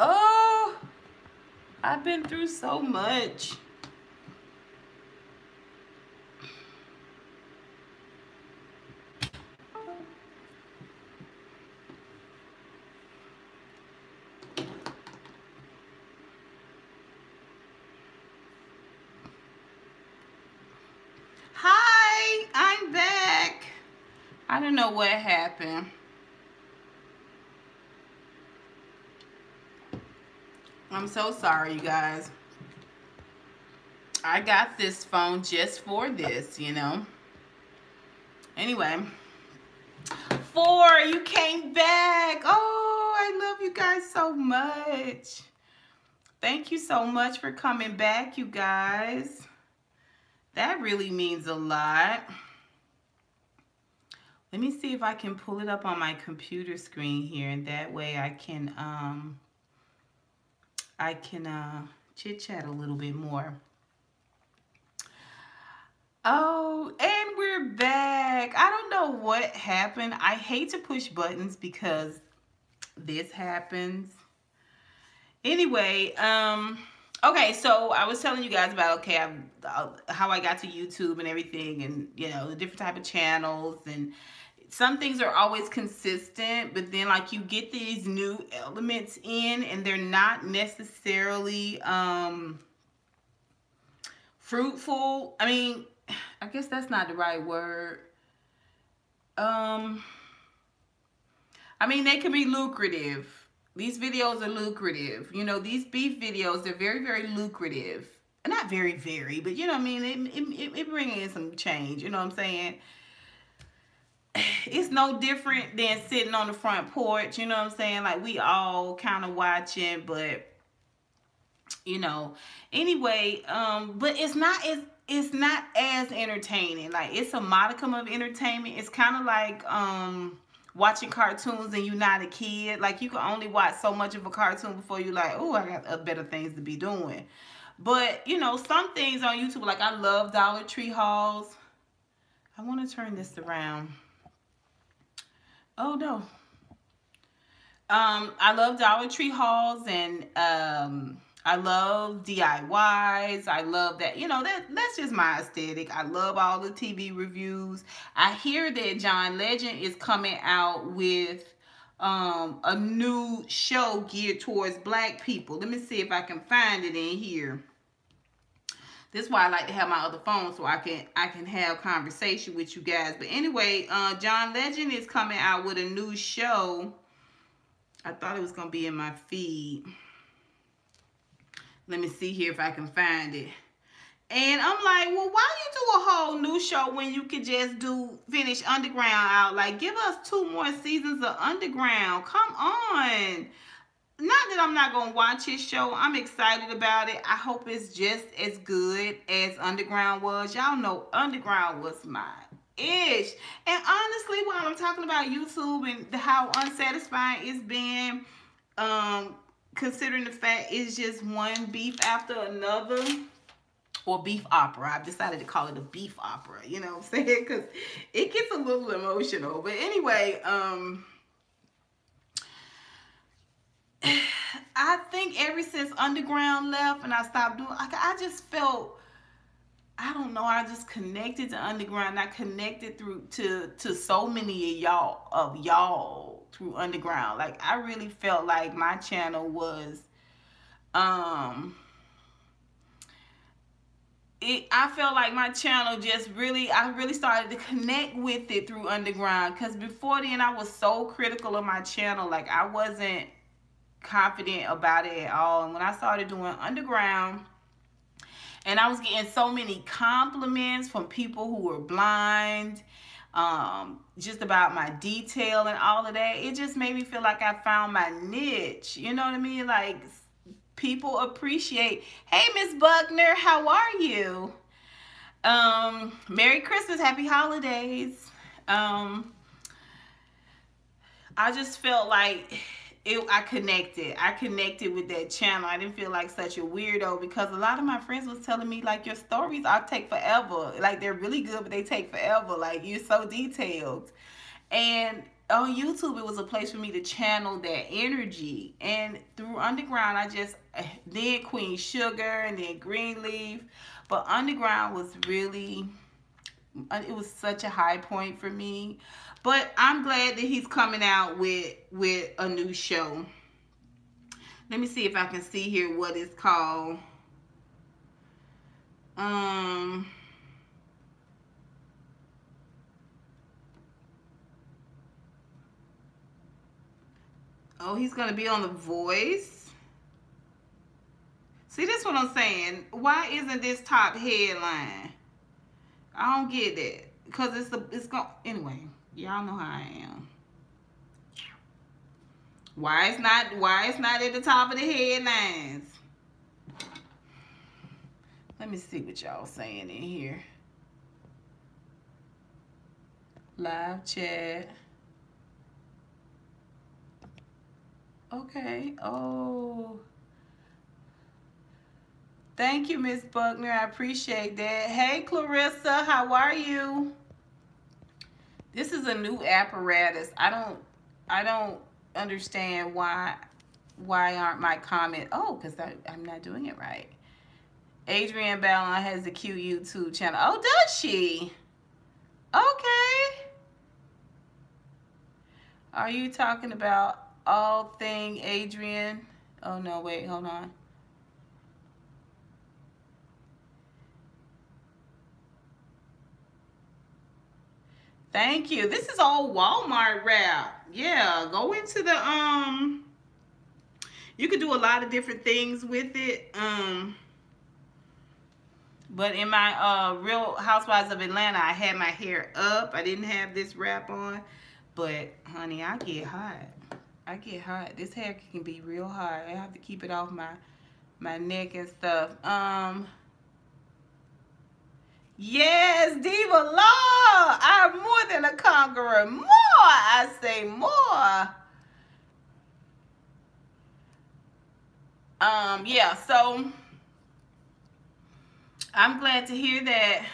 Oh, I've been through so much. Hi, I'm back. I don't know what happened. I'm so sorry, you guys. I got this phone just for this, you know. Anyway. 4, you came back. Oh, I love you guys so much. Thank you so much for coming back, you guys. That really means a lot. Let me see if I can pull it up on my computer screen here, and that way I can chit-chat a little bit more. Oh, and we're back. I don't know what happened. I hate to push buttons because this happens. Anyway, okay, so I was telling you guys about, how I got to YouTube and everything, and, you know, the different type of channels, and some things are always consistent, but then, like, you get these new elements in, and they're not necessarily, fruitful. I mean, I guess that's not the right word. I mean, they can be lucrative. These videos are lucrative. You know, these beef videos, they're very, very lucrative. Not very, very, but you know what I mean? It brings in some change, you know what I'm saying? It's no different than sitting on the front porch, you know what I'm saying? Like, we all kind of watching, but, you know, anyway, but it's not as entertaining. Like, it's a modicum of entertainment. It's kind of like, watching cartoons and you're not a kid. Like, you can only watch so much of a cartoon before you're like, oh, I got better things to be doing. But, you know, some things on YouTube, like, I love Dollar Tree hauls. I want to turn this around. Oh, no. I love Dollar Tree hauls, and I love DIYs. I love that, you know, that's just my aesthetic. I love all the TV reviews. I hear that John Legend is coming out with a new show geared towards black people. Let me see if I can find it in here. This is why I like to have my other phone, so I can have conversation with you guys. But anyway, John Legend is coming out with a new show. I thought it was going to be in my feed. Let me see here if I can find it. And I'm like, well, why you do a whole new show when you could just finish Underground out? Like, give us 2 more seasons of Underground. Come on. Not that I'm not going to watch his show. I'm excited about it. I hope it's just as good as Underground was. Y'all know Underground was my ish. And honestly, while I'm talking about YouTube and how unsatisfying it's been, considering the fact it's just one beef after another, or beef opera. I've decided to call it a beef opera, you know what I'm saying? Because it gets a little emotional. But anyway, I think ever since Underground left and I stopped doing, I just felt, I don't know, I just connected to Underground. I connected to so many of y'all through Underground. Like, I really felt like my channel was, I felt like my channel just really, I really started to connect with it through Underground. Because before then, I was so critical of my channel. Like, I wasn't confident about it at all. And when I started doing Underground, and I was getting so many compliments from people who were blind, just about my detail and all of that, it just made me feel like I found my niche. You know what I mean? Like, people appreciate, hey, Miss Buckner, how are you? Merry Christmas, happy holidays. I just felt like I connected with that channel. I didn't feel like such a weirdo, because a lot of my friends was telling me, like, your stories take forever. Like, they're really good, but they take forever. Like, you're so detailed. And on YouTube, it was a place for me to channel that energy. And through Underground, I just, then Queen Sugar and then Greenleaf. But Underground was really, it was such a high point for me. But I'm glad that he's coming out with a new show. Let me see if I can see here what it's called. Oh, he's going to be on The Voice. See, that's what I'm saying. Why isn't this top headline? I don't get that. Because it's going, anyway, y'all know how I am. Why it's not at the top of the headlines? Let me see what y'all saying in here. Live chat. Okay. Oh. Thank you, Miss Buckner. I appreciate that. Hey, Clarissa. How are you? This is a new apparatus. I don't understand why aren't my comment. Oh, because I'm not doing it right. Adrienne Ballon has a cute YouTube channel. Oh, does she? Okay. Are you talking about All Thing Adrienne? Oh, no, wait, hold on. Thank you. This is all Walmart wrap. Yeah, go into the, you could do a lot of different things with it. But in my Real Housewives of Atlanta, I had my hair up. I didn't have this wrap on. But, honey, I get hot. I get hot. This hair can be real hot. I have to keep it off my neck and stuff. Yes, Diva Law. I'm more than a conqueror. More, I say more. Yeah, so I'm glad to hear that,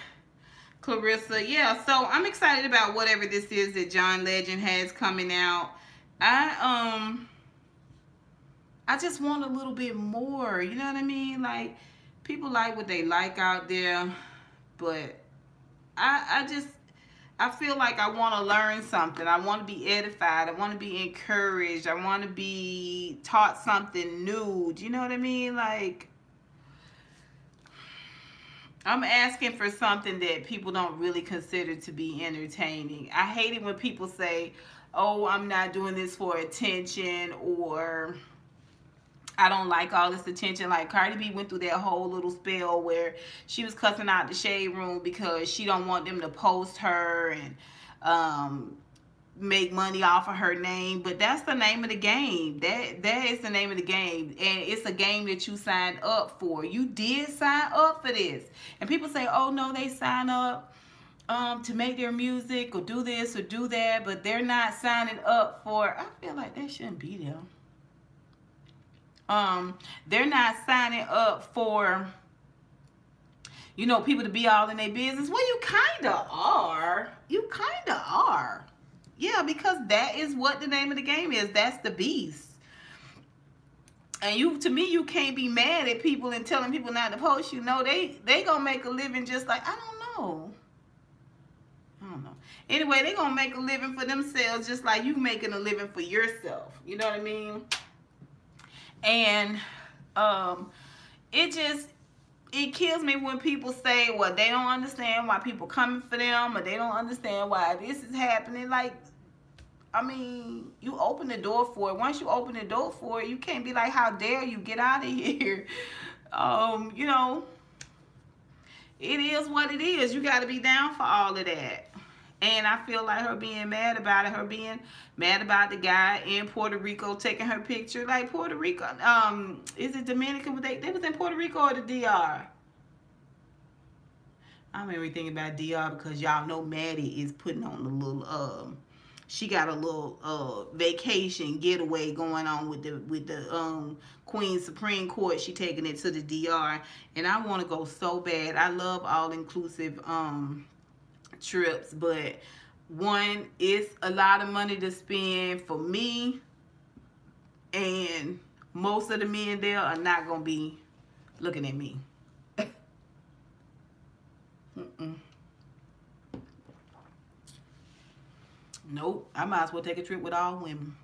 Clarissa. Yeah, so I'm excited about whatever this is that John Legend has coming out. I just want a little bit more, you know what I mean? Like, people like what they like out there, but I feel like I want to learn something. I want to be edified. I want to be encouraged. I want to be taught something new. Do you know what I mean? Like, I'm asking for something that people don't really consider to be entertaining. I hate it when people say, oh, I'm not doing this for attention, or I don't like all this attention. Like, Cardi B went through that whole little spell where she was cussing out the Shade Room because she don't want them to post her and make money off of her name. But that's the name of the game. That is the name of the game. And it's a game that you signed up for. You did sign up for this. And people say, oh, no, they sign up to make their music or do this or do that, but they're not signing up for, I feel like that shouldn't be them. They're not signing up for, you know, people to be all in their business. Well, you kind of are. You kind of are. Yeah, because that is what the name of the game is. That's the beast. And you, to me, you can't be mad at people and telling people not to post. You know, they gonna make a living just like, I don't know. Anyway, they gonna make a living for themselves just like you making a living for yourself. You know what I mean? And it kills me when people say, well, they don't understand why people coming for them, or they don't understand why this is happening. Like, I mean, you open the door for it. Once you open the door for it, you can't be like, how dare you, get out of here. You know, it is what it is. You got to be down for all of that. And I feel like her being mad about it, her being mad about the guy in Puerto Rico taking her picture. Like, Puerto Rico, is it Dominican? They was in Puerto Rico or the DR? I'm everything about DR because y'all know Maddie is putting on a little, she got a little vacation getaway going on with the Queen Supreme Court. She taking it to the DR. And I want to go so bad. I love all-inclusive trips, but one, it's a lot of money to spend for me, and most of the men there are not gonna be looking at me. Nope, I might as well take a trip with all women.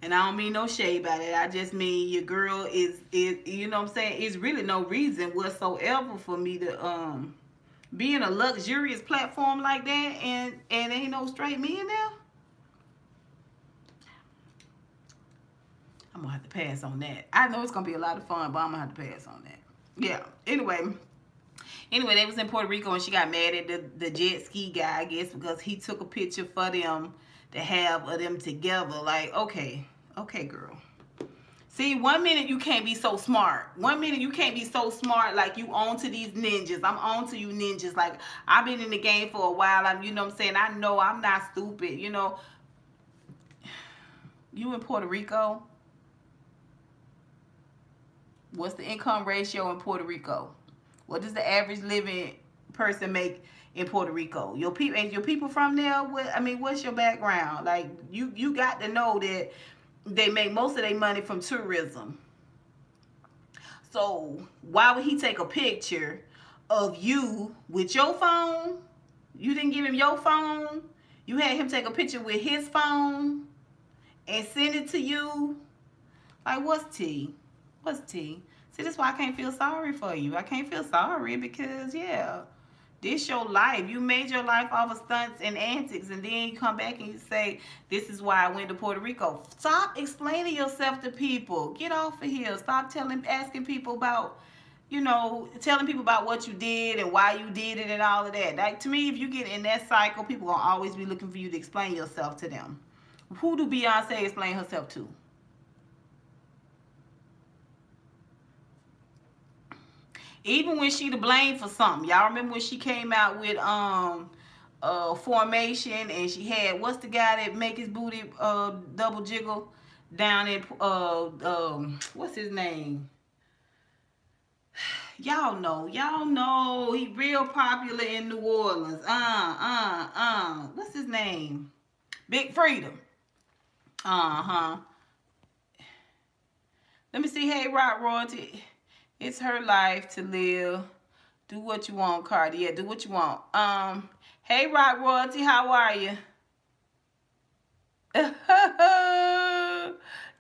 And I don't mean no shade by that. I just mean your girl is you know what I'm saying? It's really no reason whatsoever for me to be in a luxurious platform like that and ain't no straight men there. I'm gonna have to pass on that. I know it's gonna be a lot of fun, but I'm gonna have to pass on that. Yeah. Anyway, they was in Puerto Rico and she got mad at the jet ski guy, I guess, because he took a picture for them to have of them together. Like, okay, girl. See, 1 minute you can't be so smart. 1 minute you can't be so smart like you on to these ninjas. I'm on to you ninjas. Like, I've been in the game for a while. You know what I'm saying? I know I'm not stupid. You know, you in Puerto Rico. What's the income ratio in Puerto Rico? What does the average living person make in Puerto Rico? Your people from there? What's your background? Like, you got to know that they make most of their money from tourism. So why would he take a picture of you with your phone? You didn't give him your phone. You had him take a picture with his phone and send it to you. Like, what's tea? What's tea? See, that's why I can't feel sorry for you. I can't feel sorry because, yeah, this your life. You made your life off of stunts and antics, and then you come back and you say, this is why I went to Puerto Rico. Stop explaining yourself to people. Get off of here. Stop asking people about, you know, telling people about what you did and why you did it and all of that. Like, to me, if you get in that cycle, people gonna always be looking for you to explain yourself to them. Who do Beyonce explain herself to? Even when she to blame for something. Y'all remember when she came out with Formation and she had, what's the guy that make his booty double jiggle down at what's his name? Y'all know he real popular in New Orleans. What's his name? Big Freedom. Let me see. Hey, Rock Royalty. It's her life to live. Do what you want, Cardi. Yeah, do what you want. Hey, Rock Royalty, how are you?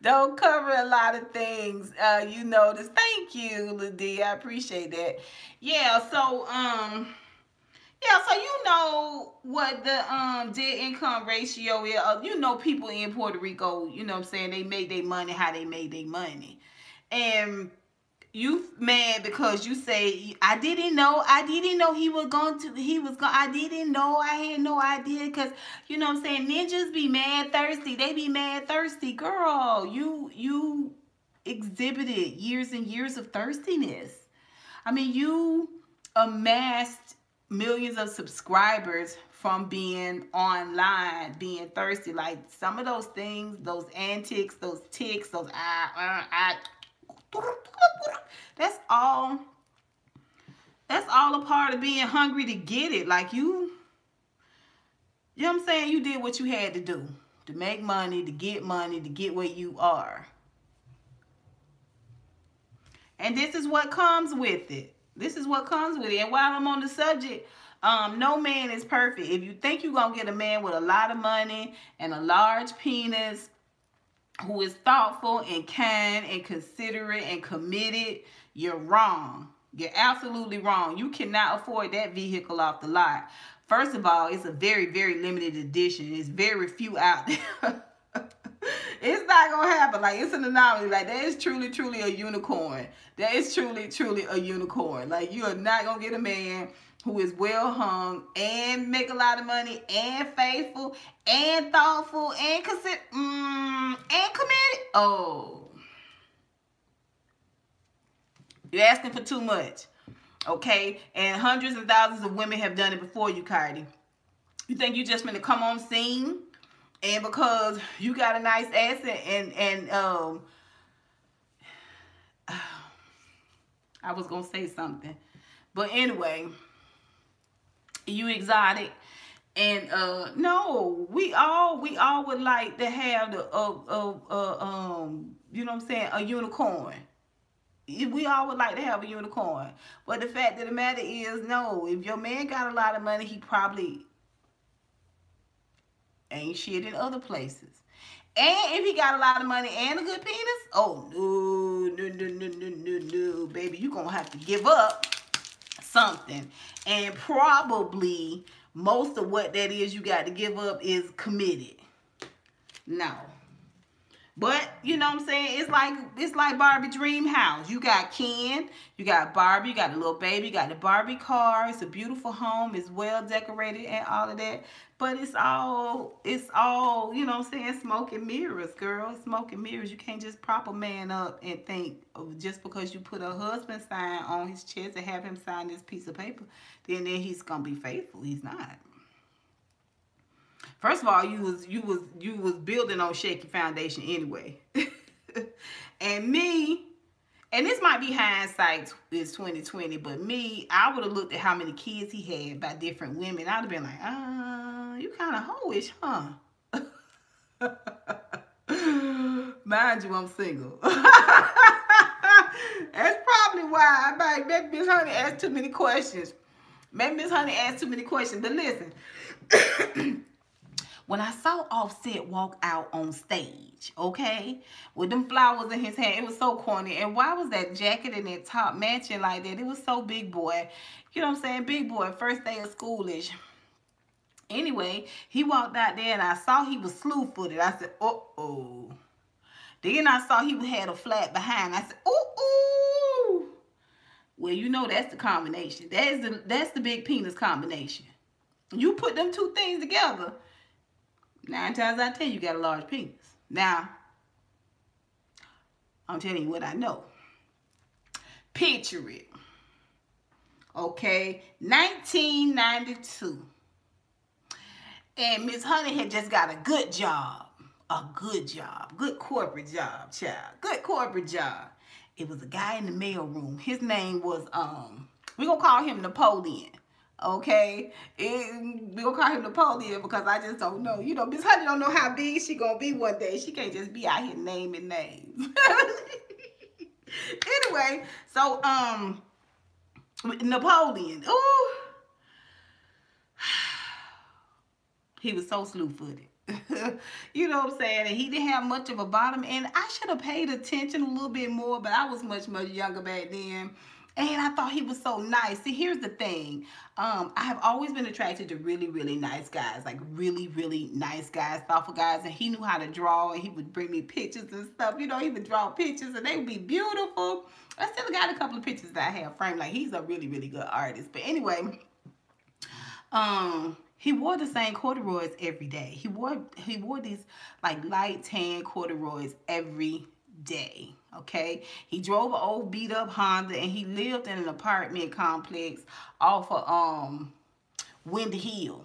Don't cover a lot of things. You notice. Thank you, Ladie. I appreciate that. Yeah, so you know what the debt income ratio is. You know people in Puerto Rico, you know what I'm saying, they make their money how they made their money. And you mad because you say, I didn't know he was going to, I didn't know, I had no idea, because, you know what I'm saying, ninjas be mad thirsty, they be mad thirsty. Girl, you exhibited years and years of thirstiness. I mean, you amassed millions of subscribers from being online, being thirsty. Like, some of those things, those antics, those ticks, those that's all a part of being hungry to get it. Like, you know what I'm saying, you did what you had to do to make money, to get where you are. And this is what comes with it. And while I'm on the subject, no man is perfect. If you think you're gonna get a man with a lot of money and a large penis, who is thoughtful and kind and considerate and committed, you're wrong. You're absolutely wrong. You cannot afford that vehicle off the lot. First of all, it's a very, very limited edition. It's very few out there. It's not going to happen. Like, it's an anomaly. Like, that is truly, truly a unicorn. That is truly, truly a unicorn. Like, you are not going to get a man who is well hung and make a lot of money and faithful and thoughtful and and committed. Oh, you're asking for too much, okay? And hundreds and thousands of women have done it before you, Cardi. You think you just gonna come on scene and because you got a nice ass and I was gonna say something, but anyway, you exotic And no, we all would like to have the you know what I'm saying, a unicorn. We all would like to have a unicorn. But the fact of the matter is, no, if your man got a lot of money, he probably ain't shit in other places. And if he got a lot of money and a good penis, oh, no, baby, you gonna have to give up something. And probably most of what that is you got to give up is committed. No. But, you know what I'm saying? It's like Barbie Dream House. You got Ken, you got Barbie, you got the little baby, you got the Barbie car. It's a beautiful home. It's well decorated and all of that. But it's all, you know what I'm saying, smoke and mirrors, girl. Smoke and mirrors. You can't just prop a man up and think, oh, just because you put a husband sign on his chest and have him sign this piece of paper, then he's going to be faithful. He's not. First of all, you was building on shaky foundation anyway. And me, and this might be hindsight, it's 2020, but me, I would have looked at how many kids he had by different women. I'd have been like, you kind of hoish, huh? Mind you, I'm single. That's probably why. Maybe Miss Honey asked too many questions. But listen. When I saw Offset walk out on stage, okay, with them flowers in his hand, it was so corny. And why was that jacket and that top matching like that? It was so big boy. You know what I'm saying? Big boy, first day of schoolish. Anyway, he walked out there and I saw he was slew-footed. I said, uh-oh. Then I saw he had a flat behind. I said, ooh. Well, you know that's the combination. That's the big penis combination. You put them two things together, 9 times out of 10, you got a large penis. Now, I'm telling you what I know. Picture it. Okay, 1992. And Miss Honey had just got a good job. Good corporate job, child. Good corporate job. It was a guy in the mailroom. His name was, we're going to call him Napoleon. Okay, we're going to call him Napoleon because I just don't know. You know, Miss Honey don't know how big she going to be one day. She can't just be out here naming names. Anyway, so, Napoleon. Ooh. He was so slew-footed. You know what I'm saying? And he didn't have much of a bottom. And I should have paid attention a little bit more, but I was much younger back then. And I thought he was so nice. See, here's the thing. I have always been attracted to really nice guys. Like really nice guys, thoughtful guys. And he knew how to draw. And he would bring me pictures and stuff. You know, he would draw pictures and they would be beautiful. I still got a couple of pictures that I have framed. Like, he's a really good artist. But anyway, he wore the same corduroys every day. He wore these like light tan corduroys every day. Okay, he drove an old beat up Honda and he lived in an apartment complex off of Windy Hill.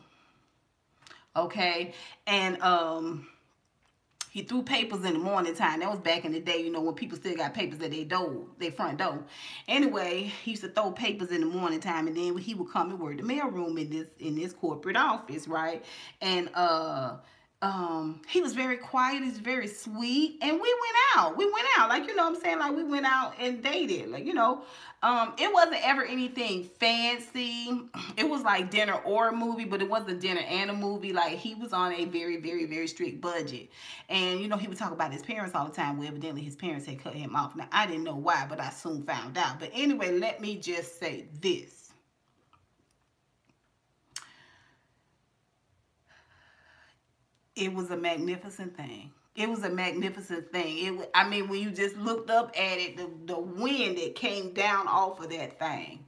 Okay, and he threw papers in the morning time. That was back in the day, you know, when people still got papers at their front door. Anyway, he used to throw papers in the morning time, and then he would come and work the mailroom in this corporate office, right? And he was very quiet. He's very sweet, and we went out. Like, you know what I'm saying? Like, we went out and dated. Like, you know, it wasn't ever anything fancy. It was like dinner or a movie, but it wasn't dinner and a movie. Like, he was on a very strict budget. And, you know, he would talk about his parents all the time. Well, evidently his parents had cut him off. Now, I didn't know why, but I soon found out. But anyway, let me just say this. It was a magnificent thing. It was a magnificent thing. I mean, when you just looked up at it, the wind that came down off of that thing,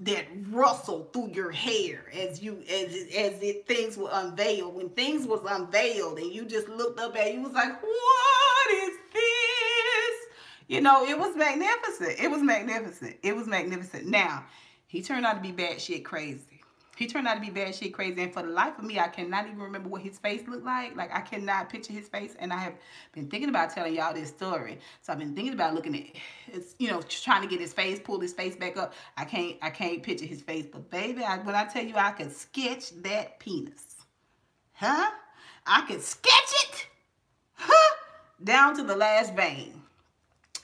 that rustled through your hair as things were unveiled. When things was unveiled and you just looked up at it, you was like, what is this? You know, it was magnificent. It was magnificent. Now, he turned out to be batshit crazy. He turned out to be bad shit crazy, and for the life of me, I cannot even remember what his face looked like. Like, I cannot picture his face, and I have been thinking about telling y'all this story. So I've been thinking about looking at, you know, trying to get his face, pull his face back up. I can't picture his face, but baby, when I tell you I could sketch that penis, huh? I could sketch it, huh? Down to the last vein.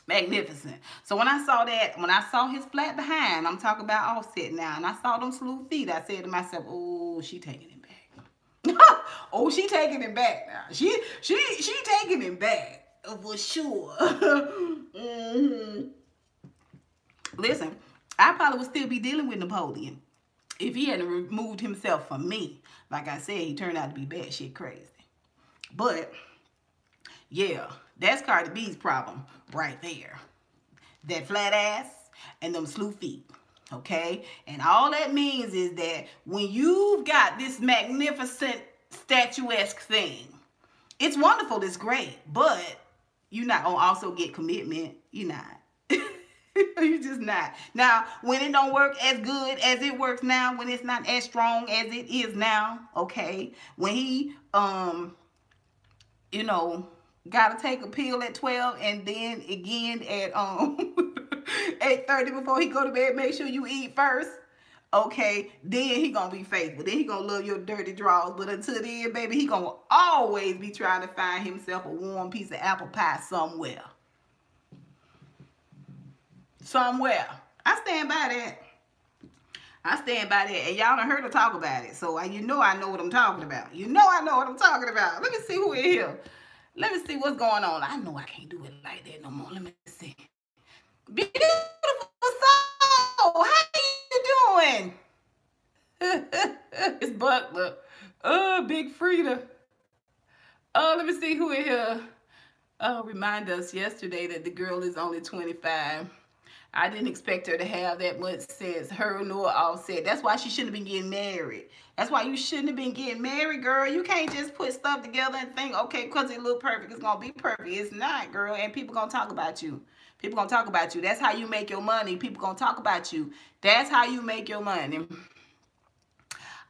Magnificent. So when I saw that, when I saw his flat behind, I'm talking about Offset now, and I saw them slew feet, I said to myself, oh, she taking it back. Oh, she taking it back now. She taking it back for sure. Listen, I probably would still be dealing with Napoleon if he hadn't removed himself from me. Like I said, he turned out to be bad shit crazy. But yeah, that's Cardi B's problem right there. That flat ass and them slew feet, okay? And all that means is that when you've got this magnificent statuesque thing, it's wonderful, it's great, but you're not going to also get commitment. You're not. You're just not. Now, when it don't work as good as it works now, when it's not as strong as it is now, okay? When he, you know, gotta take a pill at 12 and then again at 8:30 before he go to bed. Make sure you eat first. Okay, then he gonna be faithful. Then he gonna love your dirty drawers. But until then, baby, he gonna always be trying to find himself a warm piece of apple pie somewhere. Somewhere. I stand by that. I stand by that. And y'all done heard her talk about it. So you know I know what I'm talking about. You know I know what I'm talking about. Let me see who in here. Let me see what's going on. I know I can't do it like that no more. Let me see. Beautiful soul. How you doing? It's Butler. Oh, Big Frida. Oh, let me see who in here. Oh, remind us yesterday that the girl is only 25. I didn't expect her to have that much sense. Her nor Offset. That's why she shouldn't have been getting married. That's why you shouldn't have been getting married, girl. You can't just put stuff together and think, okay, because it look perfect, it's going to be perfect. It's not, girl. And people going to talk about you. People going to talk about you. That's how you make your money. People going to talk about you. That's how you make your money.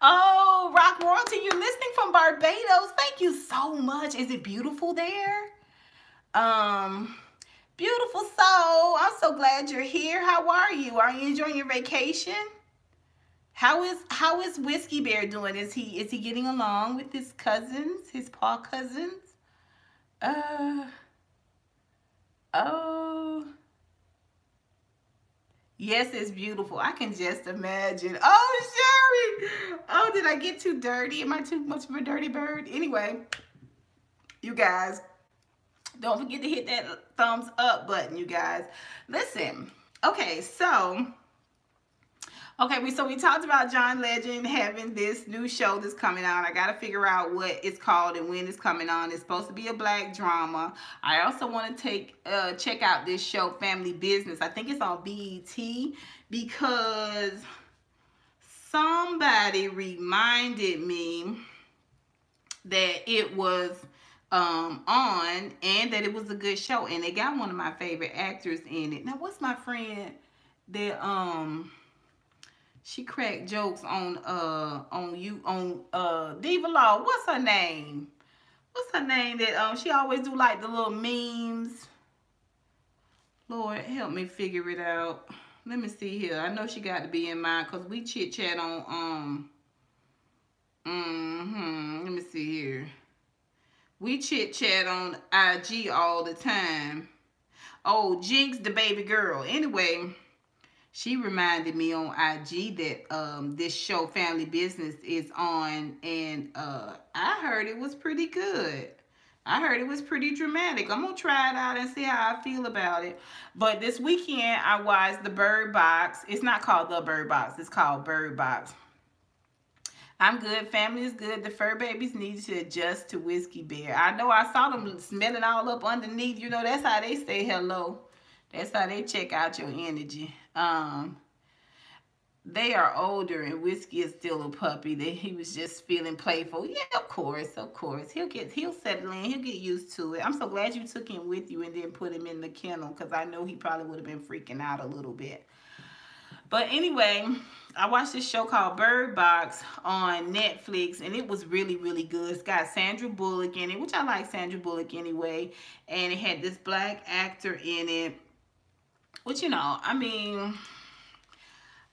Oh, Rock Royalty, you're listening from Barbados. Thank you so much. Is it beautiful there? Beautiful soul. I'm so glad you're here. How are you? Are you enjoying your vacation? How is Whiskey Bear doing? Is he getting along with his cousins, his paw cousins? Oh. Yes, it's beautiful. I can just imagine. Oh, Sherry. Oh, did I get too dirty? Am I too much of a dirty bird? Anyway, you guys, don't forget to hit that thumbs up button, you guys. Listen, okay, so we talked about John Legend having this new show that's coming on. I got to figure out what it's called and when it's coming on. It's supposed to be a black drama. I also want to check out this show, Family Business. I think it's on BET because somebody reminded me that it was on and that it was a good show, and they got one of my favorite actors in it. Now, what's my friend that she cracked jokes on Diva Law? What's her name? What's her name that she always do like the little memes? Lord, help me figure it out. Let me see here. I know she got to be in mine because we chit chat on let me see here. We chit chat on IG all the time. Oh, Jinx the baby girl. Anyway, she reminded me on IG that this show Family Business is on, and I heard it was pretty good. I heard it was pretty dramatic. I'm gonna try it out and see how I feel about it. But this weekend I watched The Bird Box. It's not called The Bird Box. It's called Bird Box. I'm good. Family is good. The fur babies need to adjust to Whiskey Bear. I know I saw them smelling all up underneath. You know, that's how they say hello. That's how they check out your energy. They are older and Whiskey is still a puppy. He was just feeling playful. Yeah, of course, of course. He'll settle in. He'll get used to it. I'm so glad you took him with you and then put him in the kennel because I know he probably would have been freaking out a little bit. But anyway, I watched this show called Bird Box on Netflix, and it was really, really good. It's got Sandra Bullock in it, which I like Sandra Bullock anyway. And it had this black actor in it, which, you know, I mean,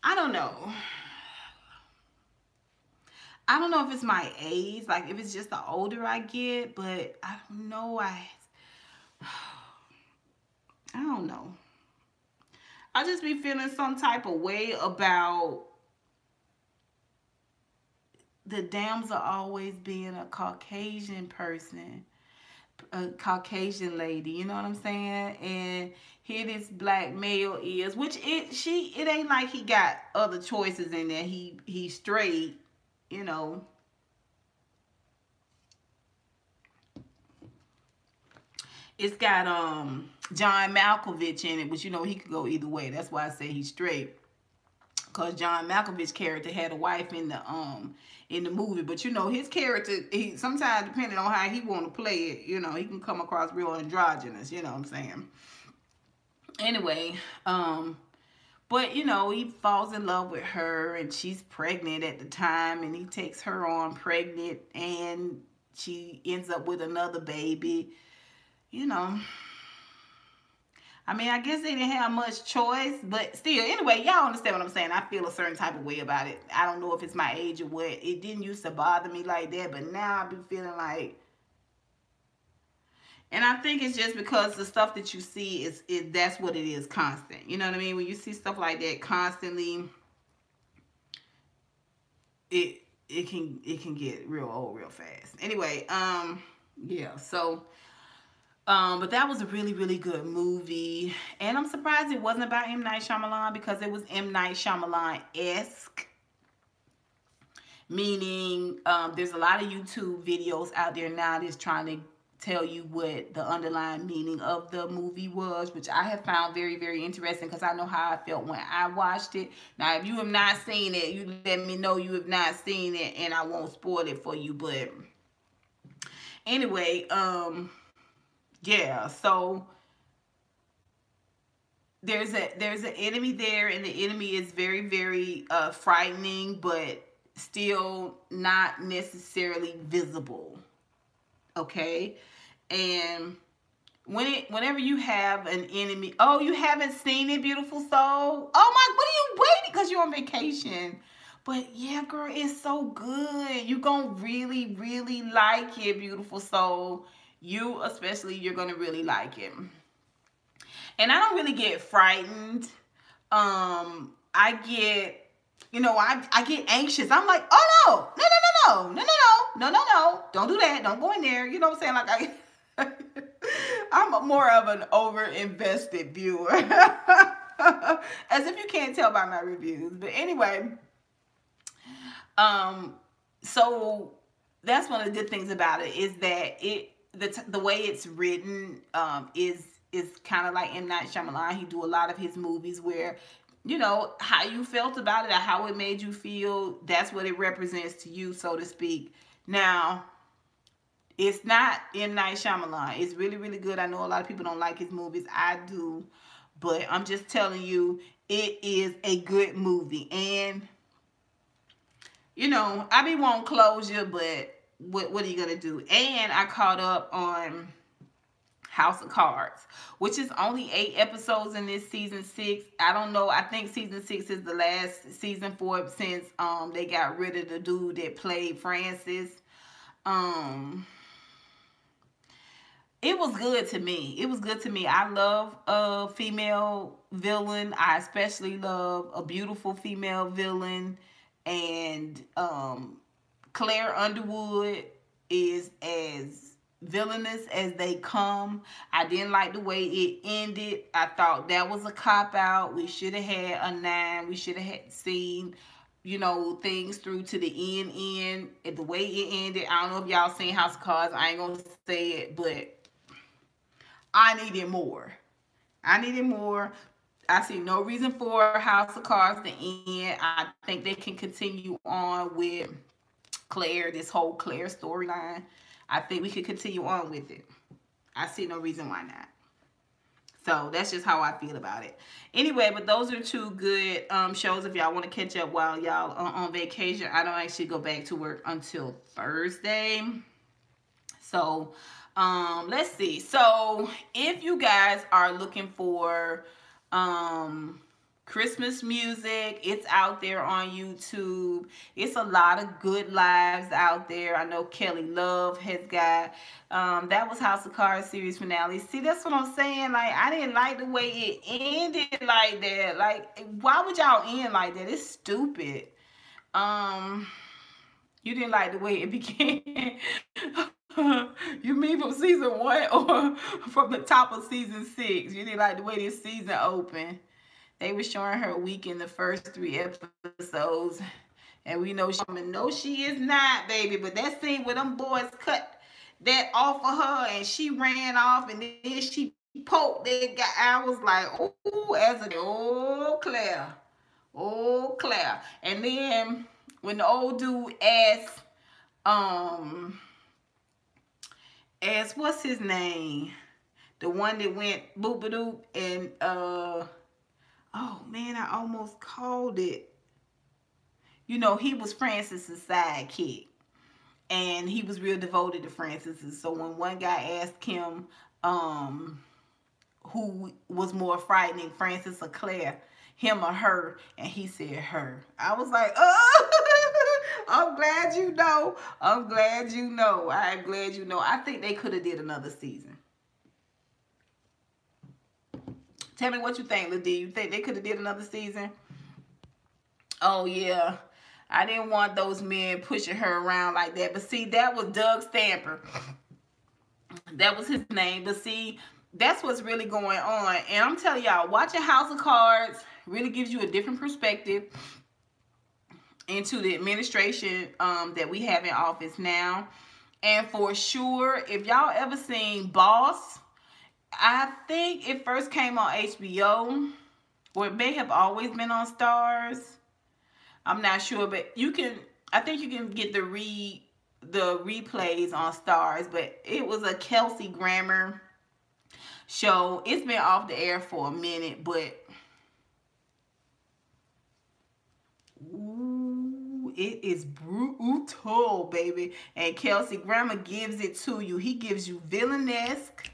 I don't know. I don't know if it's my age, like if it's just the older I get, but I don't know. I don't know. I just be feeling some type of way about the damsel always being a Caucasian person, a Caucasian lady, you know what I'm saying? And here this black male is, which it ain't like he got other choices in there. He's straight, you know. It's got John Malkovich in it, which, you know, he could go either way. That's why I say he's straight. Cause John Malkovich's character had a wife in the movie, but you know his character, he sometimes depending on how he want to play it, you know, he can come across real androgynous. You know what I'm saying? Anyway, but you know he falls in love with her, and she's pregnant at the time, and he takes her on pregnant, and she ends up with another baby. You know. I mean, I guess they didn't have much choice, but still, anyway, y'all understand what I'm saying. I feel a certain type of way about it. I don't know if it's my age or what. It didn't used to bother me like that, but now I be feeling like, and I think it's just because the stuff that you see that's what it is, constant. You know what I mean? When you see stuff like that constantly, it can get real old real fast. Anyway, yeah, so. But that was a really, really good movie. And I'm surprised it wasn't about M. Night Shyamalan, because it was M. Night Shyamalan-esque. Meaning, there's a lot of YouTube videos out there now that's trying to tell you what the underlying meaning of the movie was, which I have found very, very interesting, because I know how I felt when I watched it. Now, if you have not seen it, you let me know you have not seen it, and I won't spoil it for you. But anyway, yeah, so there's an enemy there, and the enemy is very, very frightening, but still not necessarily visible. Okay? And whenever you have an enemy, oh, you haven't seen it, beautiful soul? Oh my, what are you waiting? Because you're on vacation. But yeah, girl, it's so good. You're gonna really, really like it, beautiful soul. You especially, you're gonna really like it. And I don't really get frightened. I get, you know, I get anxious. I'm like, oh no, don't do that, don't go in there. You know what I'm saying? Like I'm more of an over-invested viewer. As if you can't tell by my reviews. But anyway, so that's one of the good things about it, is that the way it's written is kind of like M. Night Shyamalan. He do a lot of his movies where, you know, how you felt about it or how it made you feel, that's what it represents to you, so to speak. Now, it's not M. Night Shyamalan. It's really, really good. I know a lot of people don't like his movies. I do. But I'm just telling you, it is a good movie. And, you know, I be wanting closure, but what are you going to do? And I caught up on House of Cards, which is only 8 episodes in this season 6. I don't know. I think season 6 is the last season for it, since they got rid of the dude that played Francis. It was good to me. It was good to me. I love a female villain. I especially love a beautiful female villain. And Claire Underwood is as villainous as they come. I didn't like the way it ended. I thought that was a cop-out. We should have had a 9. We should have seen, you know, things through to the end. And the way it ended, I don't know if y'all seen House of Cards. I ain't gonna say it, but I needed more. I needed more. I see no reason for House of Cards to end. I think they can continue on with Claire, this whole Claire storyline. I think we could continue on with it. I see no reason why not. So that's just how I feel about it. Anyway, but those are two good shows if y'all want to catch up while y'all on vacation. I don't actually go back to work until Thursday. So let's see. So if you guys are looking for Christmas music, it's out there on YouTube. It's a lot of good lives out there. I know Kelly Love has got that was House of Cards series finale. See, that's what I'm saying. Like, I didn't like the way it ended like that. Like, why would y'all end like that? It's stupid. You didn't like the way it began. You mean from season 1 or from the top of season 6? You didn't like the way this season opened. They were showing her weak in the first 3 episodes. And we know she is not, baby. But that scene where them boys cut that off of her and she ran off and then she poked that guy. I was like, oh, Claire. Oh, Claire. And then when the old dude asked, what's his name? The one that went boop-a-doop and, oh, man, I almost called it. You know, he was Francis's sidekick. And he was real devoted to Francis. So when one guy asked him who was more frightening, Francis or Claire, him or her, and he said her. I was like, oh, I'm glad you know. I'm glad you know. I'm glad you know. I think they could have did another season. Tell me what you think, LaDee. You think they could have did another season? Oh, yeah. I didn't want those men pushing her around like that. But see, that was Doug Stamper. That was his name. But see, that's what's really going on. And I'm telling y'all, watching House of Cards really gives you a different perspective into the administration that we have in office now. And for sure, if y'all ever seen Boss, I think it first came on HBO, or it may have always been on Stars. I'm not sure, but I think you can get the replays on Stars, but it was a Kelsey Grammer show. It's been off the air for a minute, but ooh, it is brutal, baby. And Kelsey Grammer gives it to you. He gives you villainesque.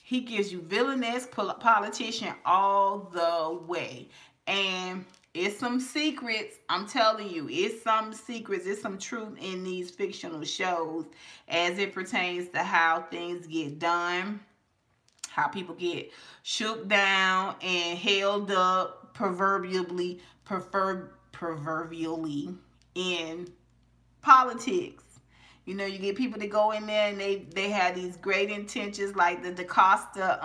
He gives you villainous politician all the way. And it's some secrets. I'm telling you, it's some secrets. It's some truth in these fictional shows as it pertains to how things get done, how people get shook down and held up proverbially in politics. You know, you get people that go in there and they have these great intentions, like the DaCosta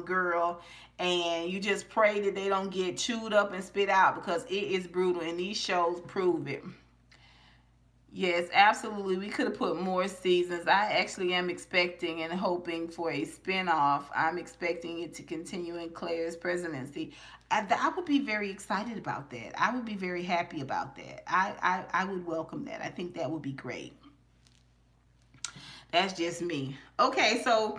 girl, and you just pray that they don't get chewed up and spit out, because it is brutal, and these shows prove it. Yes, absolutely. We could have put more seasons. I actually am expecting and hoping for a spinoff. I'm expecting it to continue in Claire's presidency. I would be very excited about that. I would be very happy about that. I would welcome that. I think that would be great. That's just me. Okay, so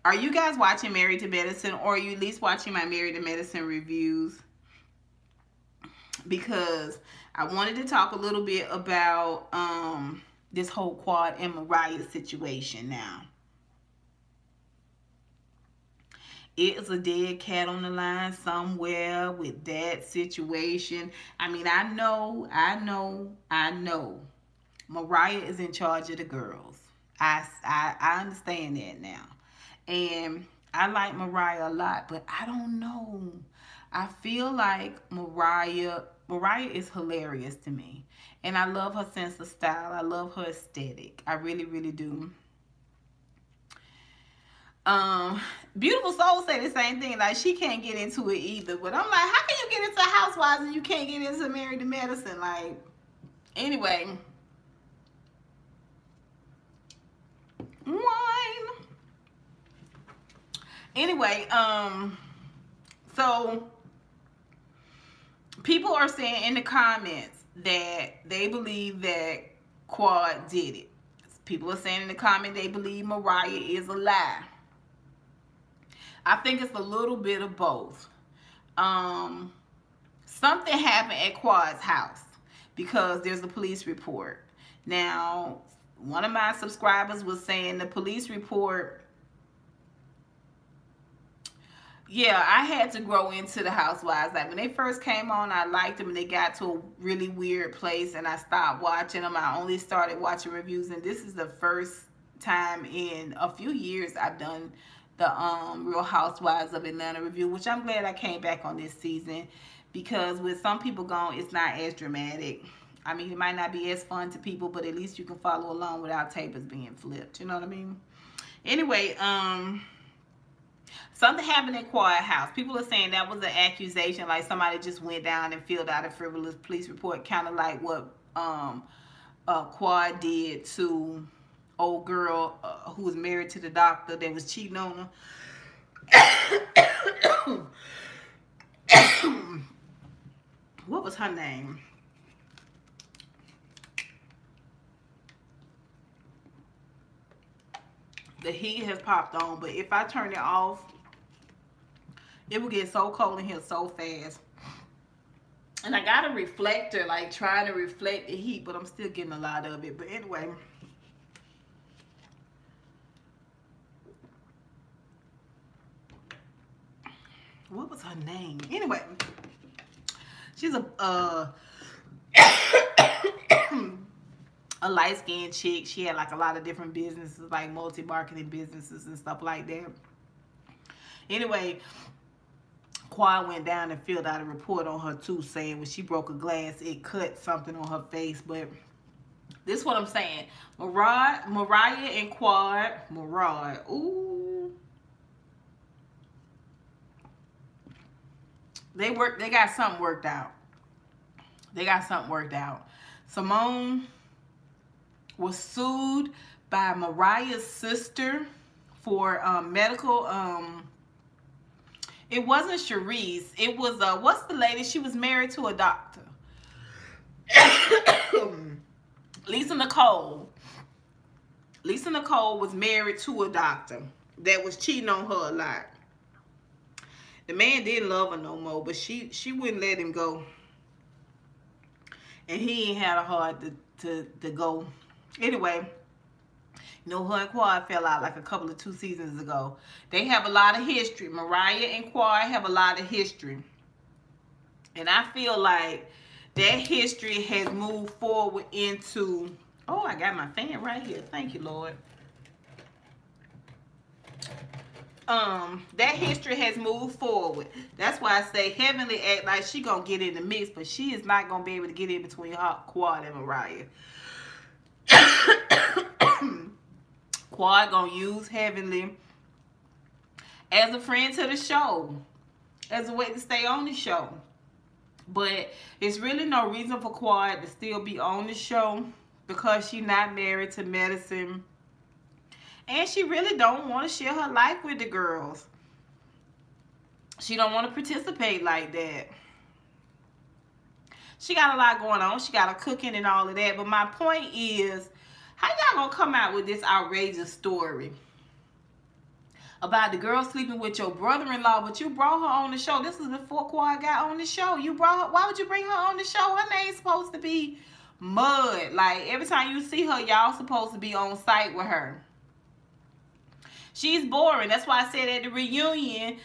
are you guys watching Married to Medicine, or are you at least watching my Married to Medicine reviews? Because I wanted to talk a little bit about this whole Quad and Mariah situation now. It is a dead cat on the line somewhere with that situation. I mean, I know. Mariah is in charge of the girls. I understand that now. And I like Mariah a lot, but I don't know. I feel like Mariah is hilarious to me. And I love her sense of style. I love her aesthetic. I really, really do. Beautiful Soul say the same thing. Like, she can't get into it either. But I'm like, how can you get into Housewives and you can't get into Married to Medicine? Like, anyway. Wine. Anyway, so people are saying in the comments that they believe that Quad did it. People are saying in the comment they believe Mariah is a lie. I think it's a little bit of both. Something happened at Quad's house because there's a police report. Now, one of my subscribers was saying the police report. Yeah, I had to grow into the Housewives. Like when they first came on, I liked them, and they got to a really weird place, and I stopped watching them. I only started watching reviews, and this is the first time in a few years I've done the Real Housewives of Atlanta review, which I'm glad I came back on this season, because with some people gone, it's not as dramatic. I mean, it might not be as fun to people, but at least you can follow along without tables being flipped. You know what I mean? Anyway, something happened at Quad house. People are saying that was an accusation, like somebody just went down and filled out a frivolous police report, kind of like what Quad did to old girl who was married to the doctor that was cheating on her. What was her name? The heat has popped on, but if I turn it off, it will get so cold in here so fast. And I got a reflector, like trying to reflect the heat, but I'm still getting a lot of it. But anyway, what was her name? Anyway, she's a light-skinned chick. She had like a lot of different businesses, like multi-marketing businesses and stuff like that. Anyway, Quad went down and filled out a report on her too, saying when she broke a glass, it cut something on her face. But this is what I'm saying. Mariah and Quad, ooh. They got something worked out. They got something worked out. Simone was sued by Mariah's sister for medical, it wasn't Cherise. It was, what's the lady? She was married to a doctor. Lisa Nicole. Lisa Nicole was married to a doctor that was cheating on her a lot. The man didn't love her no more, but she wouldn't let him go. And he ain't had a heart to go. Anyway, you know, her and Quad fell out like a couple of 2 seasons ago. They have a lot of history. Mariah and Quad have a lot of history. And I feel like that history has moved forward into... Oh, I got my fan right here. Thank you, Lord. That history has moved forward. That's why I say Heavenly act like she gonna get in the mix, but she is not gonna be able to get in between her, Quad and Mariah. Quad gonna use Heavenly as a friend to the show, as a way to stay on the show. But it's really no reason for Quad to still be on the show, because she's not married to Medicine. And she really don't want to share her life with the girls. She don't want to participate like that. She got a lot going on. She got her cooking and all of that. But my point is, how y'all gonna come out with this outrageous story about the girl sleeping with your brother-in-law, but you brought her on the show? This was before Quad got on the show. You brought her. Why would you bring her on the show? Her name's supposed to be Mud. Like, every time you see her, y'all supposed to be on site with her. She's boring. That's why I said at the reunion,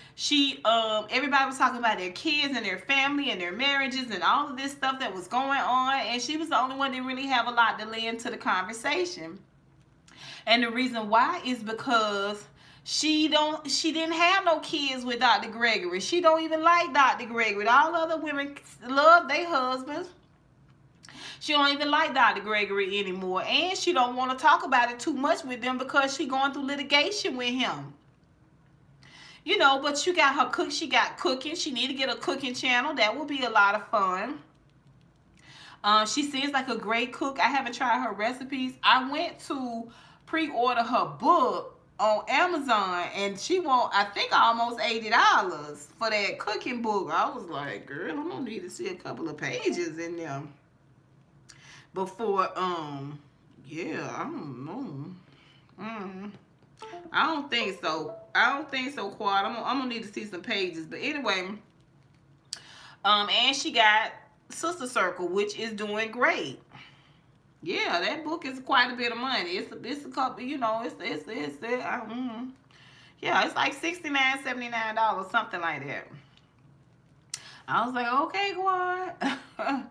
everybody was talking about their kids and their family and their marriages and all of this stuff that was going on, and she was the only one that didn't really have a lot to lay into the conversation. And the reason why is because she didn't have no kids with Dr. Gregory. She don't even like Dr. Gregory. All other women love their husbands. She don't even like Dr. Gregory anymore. And she don't want to talk about it too much with them because she going through litigation with him. You know, but you got her cook. She got cooking. She need to get a cooking channel. That would be a lot of fun. She seems like a great cook. I haven't tried her recipes. I went to pre-order her book on Amazon, and she want, I think, almost $80 for that cooking book. I was like, girl, I'm gonna need to see a couple of pages in there before, yeah, I don't know. I don't think so. I don't think so, Quad. I'm gonna need to see some pages. But anyway, and she got Sister Circle, which is doing great. Yeah, that book is quite a bit of money. It's a couple, you know, yeah, it's like $69, $79, something like that. I was like, okay, Quad.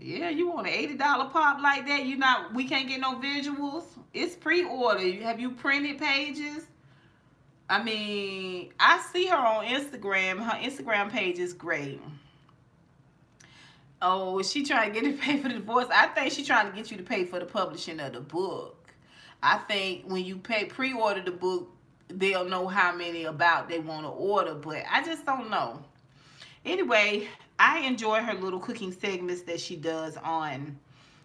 Yeah, you want an $80 pop like that? We can't get no visuals. It's pre-order. Have you printed pages? I mean, I see her on Instagram. Her Instagram page is great. Oh, is she trying to get you to pay for the divorce? I think she's trying to get you to pay for the publishing of the book. I think when you pre-order the book, they'll know how many about they want to order, but I just don't know. Anyway, I enjoy her little cooking segments that she does on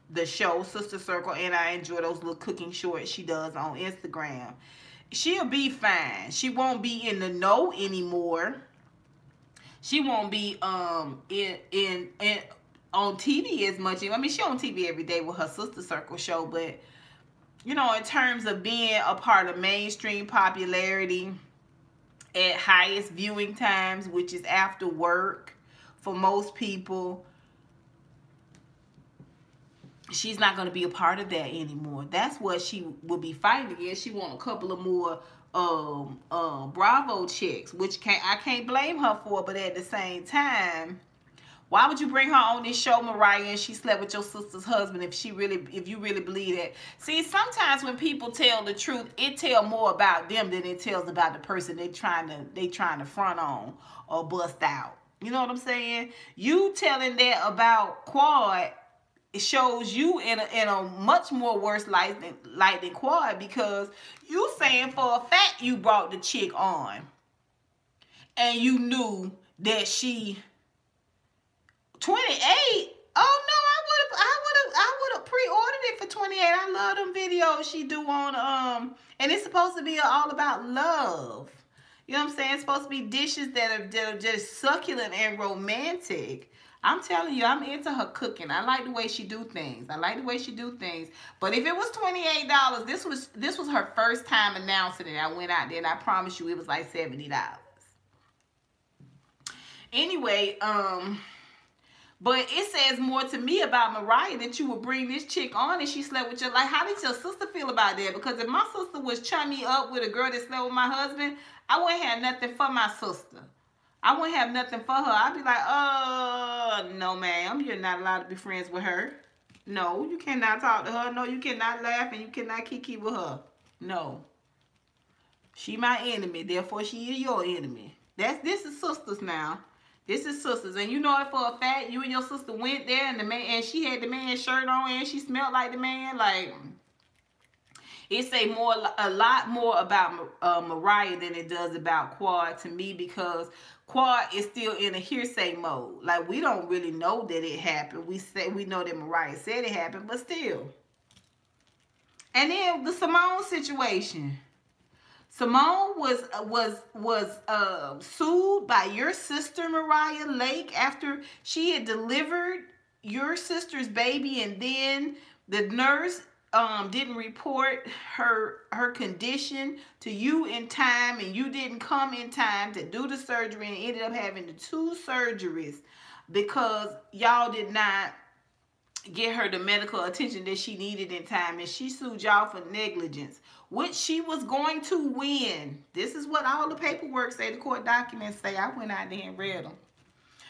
the show, Sister Circle, and I enjoy those little cooking shorts she does on Instagram. She'll be fine. She won't be in the know anymore. She won't be in on TV as much. I mean, she's on TV every day with her Sister Circle show, but you know, in terms of being a part of mainstream popularity at highest viewing times, which is after work for most people, she's not going to be a part of that anymore. That's what she will be fighting against. She want a couple of more Bravo chicks, which I can't blame her for, but at the same time, why would you bring her on this show, Mariah, and she slept with your sister's husband if you really believe that? See, sometimes when people tell the truth, it tells more about them than it tells about the person they trying to front on or bust out. You know what I'm saying? You telling that about Quad, it shows you in a much more worse light than Quad, because you saying for a fact you brought the chick on and you knew that she 28. Oh no, I would have pre-ordered it for 28. I love them videos she do on and it's supposed to be all about love. You know what I'm saying? It's supposed to be dishes that are just succulent and romantic. I'm telling you, I'm into her cooking. I like the way she do things. But if it was $28, this was her first time announcing it. I went out there and I promise you it was like $70. Anyway, but it says more to me about Mariah that you would bring this chick on and she slept with you. Like, how did your sister feel about that? Because if my sister was chummy up with a girl that slept with my husband, I wouldn't have nothing for my sister. I wouldn't have nothing for her. I'd be like, no, ma'am, you're not allowed to be friends with her. No, you cannot talk to her. No, you cannot laugh and you cannot kiki with her. No. She my enemy, therefore she is your enemy. This is sisters now. This is sisters, and you know it for a fact. You and your sister went there, and she had the man's shirt on, and she smelled like the man. Like, it say a lot more about Mariah than it does about Quad to me, because Quad is still in a hearsay mode. Like, we don't really know that it happened. We know that Mariah said it happened, but still. And then the Simone situation. Simone was sued by your sister Mariah Lake after she had delivered your sister's baby, and then the nurse didn't report her condition to you in time, and you didn't come in time to do the surgery, and ended up having the 2 surgeries because y'all did not get her the medical attention that she needed in time, and she sued y'all for negligence, which she was going to win. This is what all the paperwork say, the court documents say. I went out there and read them.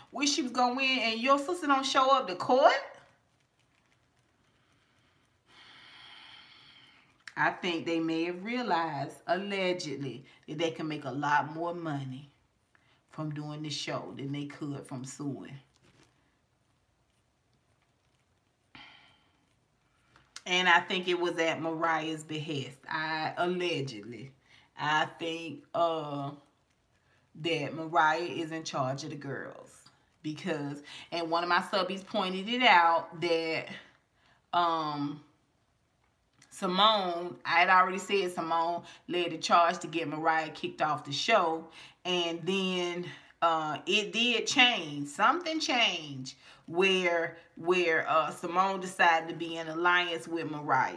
Which she was going to win, and your sister don't show up to court? I think they may have realized, allegedly, that they can make a lot more money from doing the show than they could from suing. And I think it was at Mariah's behest. Allegedly. I think that Mariah is in charge of the girls. Because, and one of my subbies pointed it out that Simone, I had already said Simone led the charge to get Mariah kicked off the show. And then it did change. Something changed where Simone decided to be in alliance with Mariah.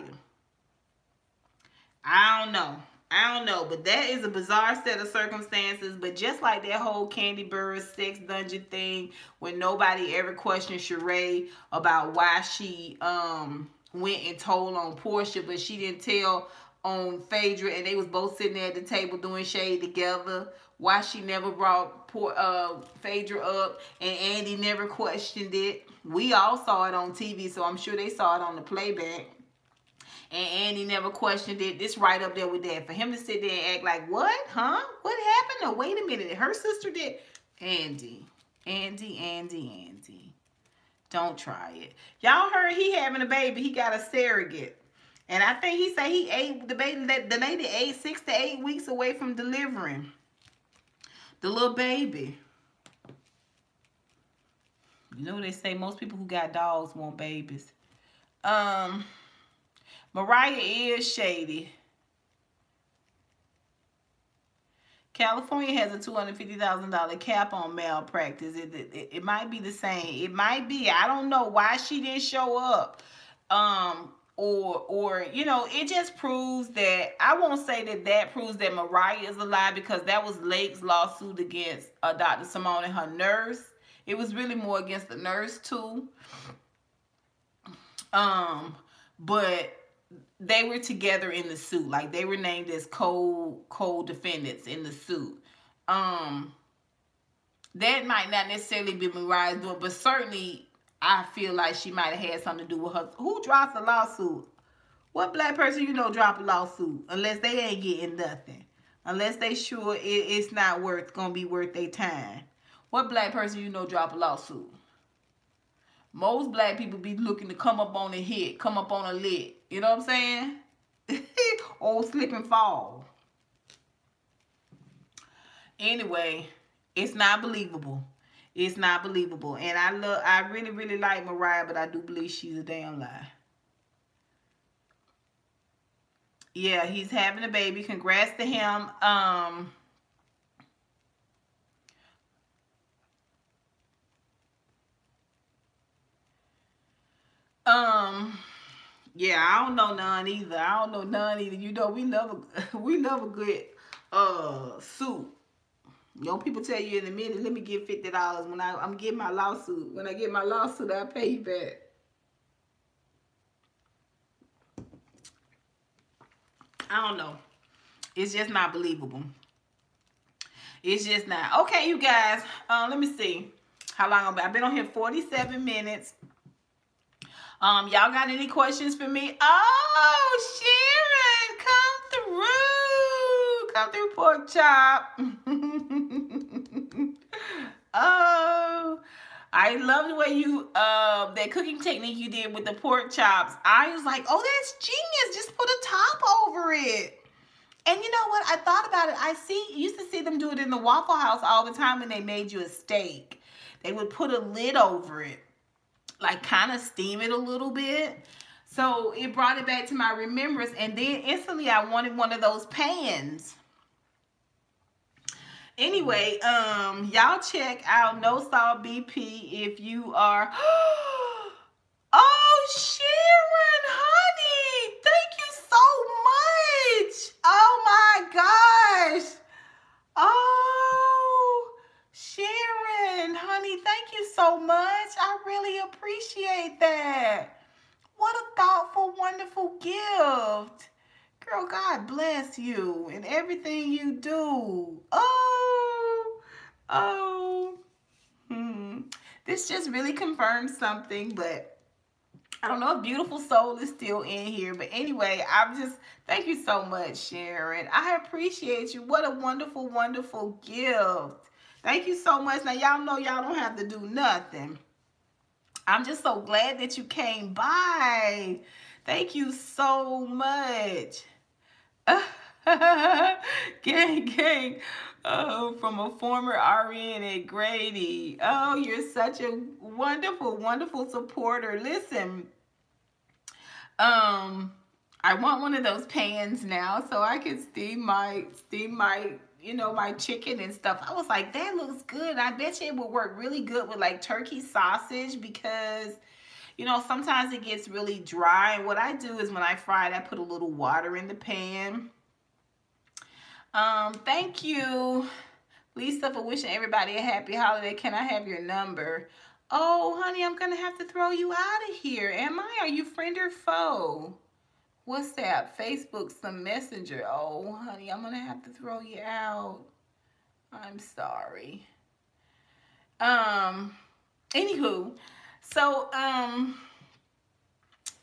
I don't know. I don't know, but that is a bizarre set of circumstances. But just like that whole Candy Bird sex dungeon thing, when nobody ever questioned Sheree about why she went and told on Portia, but she didn't tell on Phaedra, and they was both sitting there at the table doing shade together. Why she never brought Phaedra up, and Andy never questioned it. We all saw it on TV, so I'm sure they saw it on the playback. And Andy never questioned it. This right up there with that. For him to sit there and act like, what? Huh? What happened? No, wait a minute. Her sister did. Andy. Don't try it. Y'all heard he having a baby. He got a surrogate. And I think he said he ate the baby. The lady ate 6 to 8 weeks away from delivering the little baby. You know what they say? Most people who got dogs want babies. Mariah is shady. California has a $250,000 cap on malpractice. It might be the same. It might be. I don't know why she didn't show up. Or you know, it just proves that, I won't say that proves that Mariah is a lie, because that was Lake's lawsuit against Dr. Simone and her nurse. It was really more against the nurse too. But they were together in the suit. Like, they were named as co-defendants in the suit. That might not necessarily be Mariah's doing, but certainly I feel like she might have had something to do with her. Who drops a lawsuit? What black person you know drop a lawsuit? Unless they ain't getting nothing. Unless they sure it's not gonna be worth their time. What black person you know drop a lawsuit? Most black people be looking to come up on a hit, come up on a lick. You know what I'm saying? Or slip and fall. Anyway, it's not believable. It's not believable. And I really, really like Mariah, but I do believe she's a damn lie. Yeah, he's having a baby. Congrats to him. Yeah, I don't know none either. You know, we love a good suit. You know, people tell you in a minute, let me get $50 when I'm getting my lawsuit. When I get my lawsuit, I'll pay you back. I don't know. It's just not believable. It's just not. Okay, you guys. Let me see how long I've been on here. 47 minutes. Y'all got any questions for me? Oh, Sharon, come through, pork chop. Oh, I love the way you that cooking technique you did with the pork chops. I was like, oh, that's genius. Just put a top over it. And you know what? I thought about it. Used to see them do it in the Waffle House all the time when they made you a steak. They would put a lid over it, like kind of steam it a little bit. So it brought it back to my remembrance. And then instantly I wanted one of those pans. Anyway, y'all check out No Salt BP if you are... Oh, Sharon, honey, thank you so much. Oh my gosh. Oh, Sharon, honey, thank you so much. I really appreciate that. What a thoughtful, wonderful gift. Girl, God bless you and everything you do. This just really confirms something, but I don't know if Beautiful Soul is still in here. But anyway, thank you so much, Sharon. I appreciate you. What a wonderful, wonderful gift. Thank you so much. Now, y'all know y'all don't have to do nothing. I'm just so glad that you came by. Thank you so much. Gang. Oh, from a former RN at Grady. Oh, you're such a wonderful, wonderful supporter. Listen, I want one of those pans now so I can steam my, you know, my chicken and stuff. I was like, that looks good. I bet you it would work really good with like turkey sausage, because you know, sometimes it gets really dry. And what I do is when I fry it, I put a little water in the pan. Thank you, Lisa, for wishing everybody a happy holiday. Can I have your number? Oh, honey, I'm gonna have to throw you out of here. Am I? Are you friend or foe? WhatsApp, Facebook, some messenger. Oh, honey, I'm gonna have to throw you out. I'm sorry. Anywho, so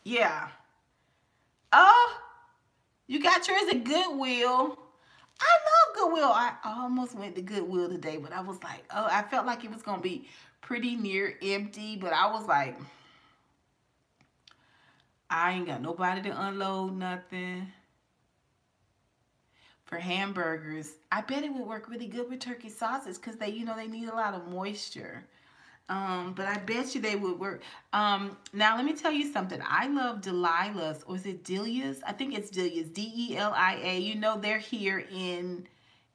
yeah. Oh, you got yours at Goodwill. I love Goodwill. I almost went to Goodwill today, but I was like, oh, I felt like it was gonna be pretty near empty, but I was like, I ain't got nobody to unload nothing. For hamburgers, I bet it would work really good with turkey sausage because they, you know, they need a lot of moisture. But I bet you they would work. Now let me tell you something. I love Delilah's, or is it Delia's? I think it's Delia's, Delia. You know, they're here in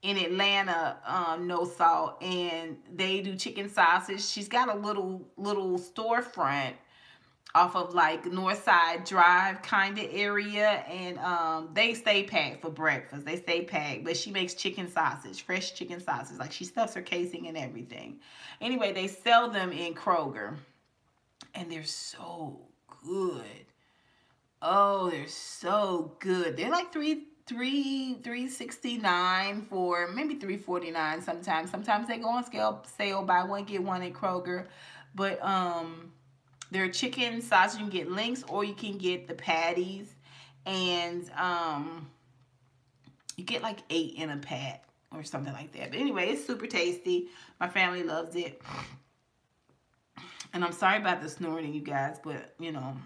Atlanta, no salt, and they do chicken sausage. She's got a little storefront off of like Northside Drive kind of area, and they stay packed for breakfast. They stay packed, but she makes chicken sausage, fresh chicken sausage. Like, she stuffs her casing and everything. Anyway, they sell them in Kroger, and they're so good. Oh, they're so good. They're like $3.69 for maybe $3.49 sometimes. Sometimes they go on sale, buy one get one at Kroger, but they're chicken sausage. You can get links, or you can get the patties, and you get like 8 in a pack or something like that. But anyway, it's super tasty. My family loves it. And I'm sorry about the snoring, you guys, but you know,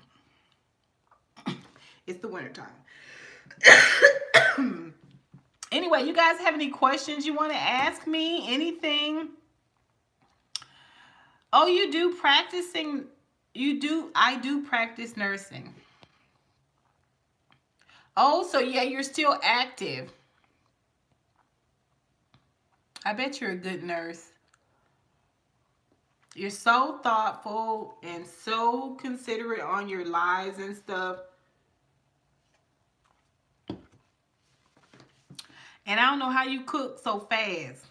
it's the winter time. Anyway, you guys have any questions you want to ask me? Anything? Oh, you do practicing? You do? I do practice nursing. Oh, so yeah, you're still active. I bet you're a good nurse. You're so thoughtful and so considerate on your lives and stuff. And I don't know how you cook so fast.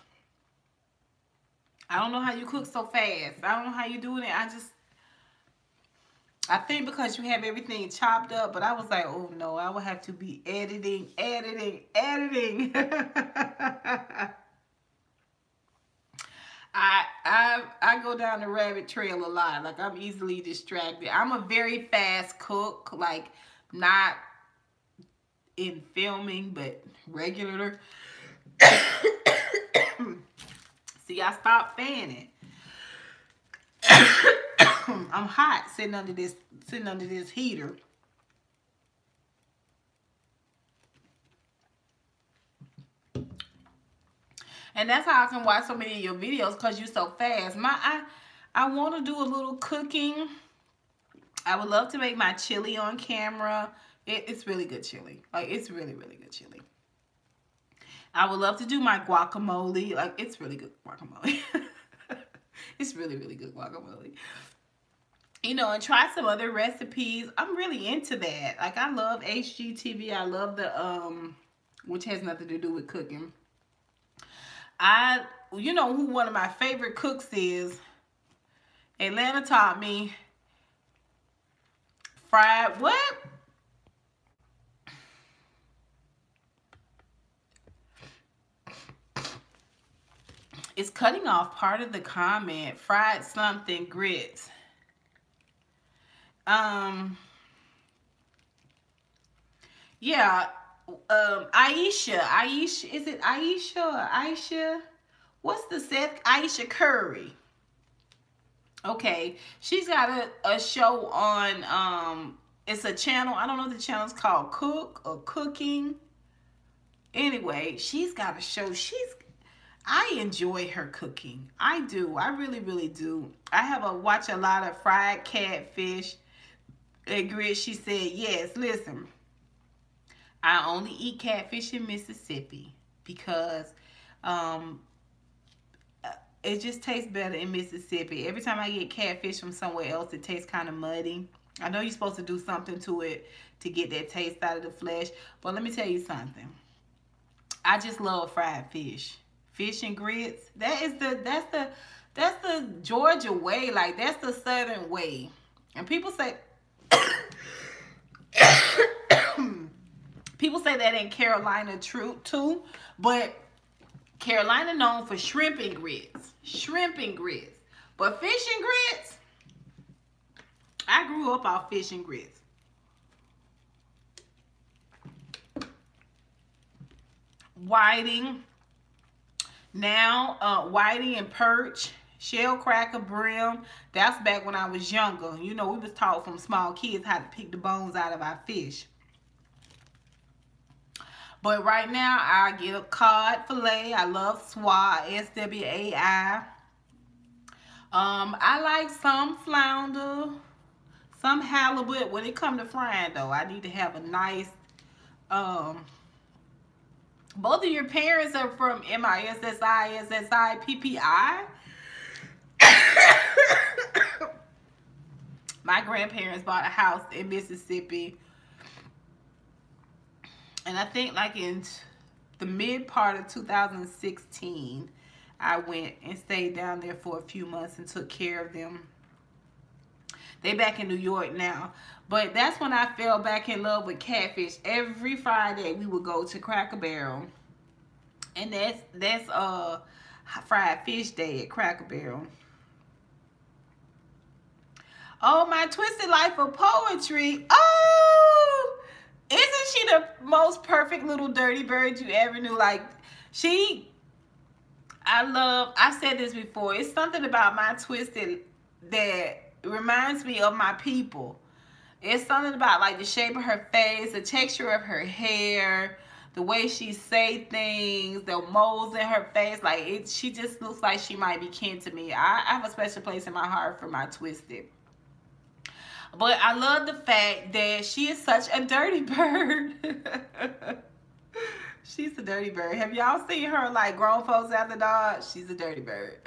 I don't know how you cook so fast. I don't know how you doing it. I think because you have everything chopped up, but I was like, oh no, I will have to be editing. I go down the rabbit trail a lot. Like, I'm easily distracted. I'm a very fast cook, like not in filming, but regular. See, I stopped fanning. I'm hot sitting under this heater. And that's how I can watch so many of your videos, because you're so fast. I want to do a little cooking. I would love to make my chili on camera. It's really good chili. Like, it's really, really good chili. I would love to do my guacamole. Like, it's really good guacamole. It's really, really good guacamole. You know, and try some other recipes. I'm really into that. Like, I love HGTV. I love the, which has nothing to do with cooking. You know who one of my favorite cooks is? Atlanta taught me fried, what? It's cutting off part of the comment. Fried something grits. Yeah. Aisha, is it Aisha or Aisha? What's the Seth? Aisha Curry. Okay, she's got a show on, it's a channel. I don't know if the channel's called Cook or Cooking. Anyway, she's got a show. I enjoy her cooking. I do. I really, really do. I watch a lot of fried catfish and grits. She said, yes, listen. I only eat catfish in Mississippi because it just tastes better in Mississippi. Every time I get catfish from somewhere else, it tastes kind of muddy. I know you're supposed to do something to it to get that taste out of the flesh, but let me tell you something. I just love fried fish. Fish and grits. That's the Georgia way. Like, that's the Southern way. And people say people say that in Carolina too, but Carolina known for shrimp and grits. Shrimp and grits. But fish and grits, I grew up off fish and grits. Whiting. Now, whiting and perch. Shell cracker, brim. That's back when I was younger. You know, we was taught from small kids how to pick the bones out of our fish. But right now, I get a cod fillet. I love swai, S-W-A-I. I like some flounder, some halibut. When it comes to frying, though, I need to have a nice, both of your parents are from MISSI, SSI, PPI. My grandparents bought a house in Mississippi. And I think like in the mid part of 2016, I went and stayed down there for a few months and took care of them. They back in New York now. But that's when I fell back in love with catfish. Every Friday we would go to Cracker Barrel. And that's fried fish day at Cracker Barrel. Oh, my twisted life of poetry. Oh, isn't she the most perfect little dirty bird you ever knew? Like, I said this before. It's something about my twisted that reminds me of my people. It's something about like the shape of her face, the texture of her hair, the way she say things, the moles in her face. Like, she just looks like she might be kin to me. I have a special place in my heart for my twisted. But I love the fact that she is such a dirty bird. She's a dirty bird. Have y'all seen her like grown folks after dog? She's a dirty bird.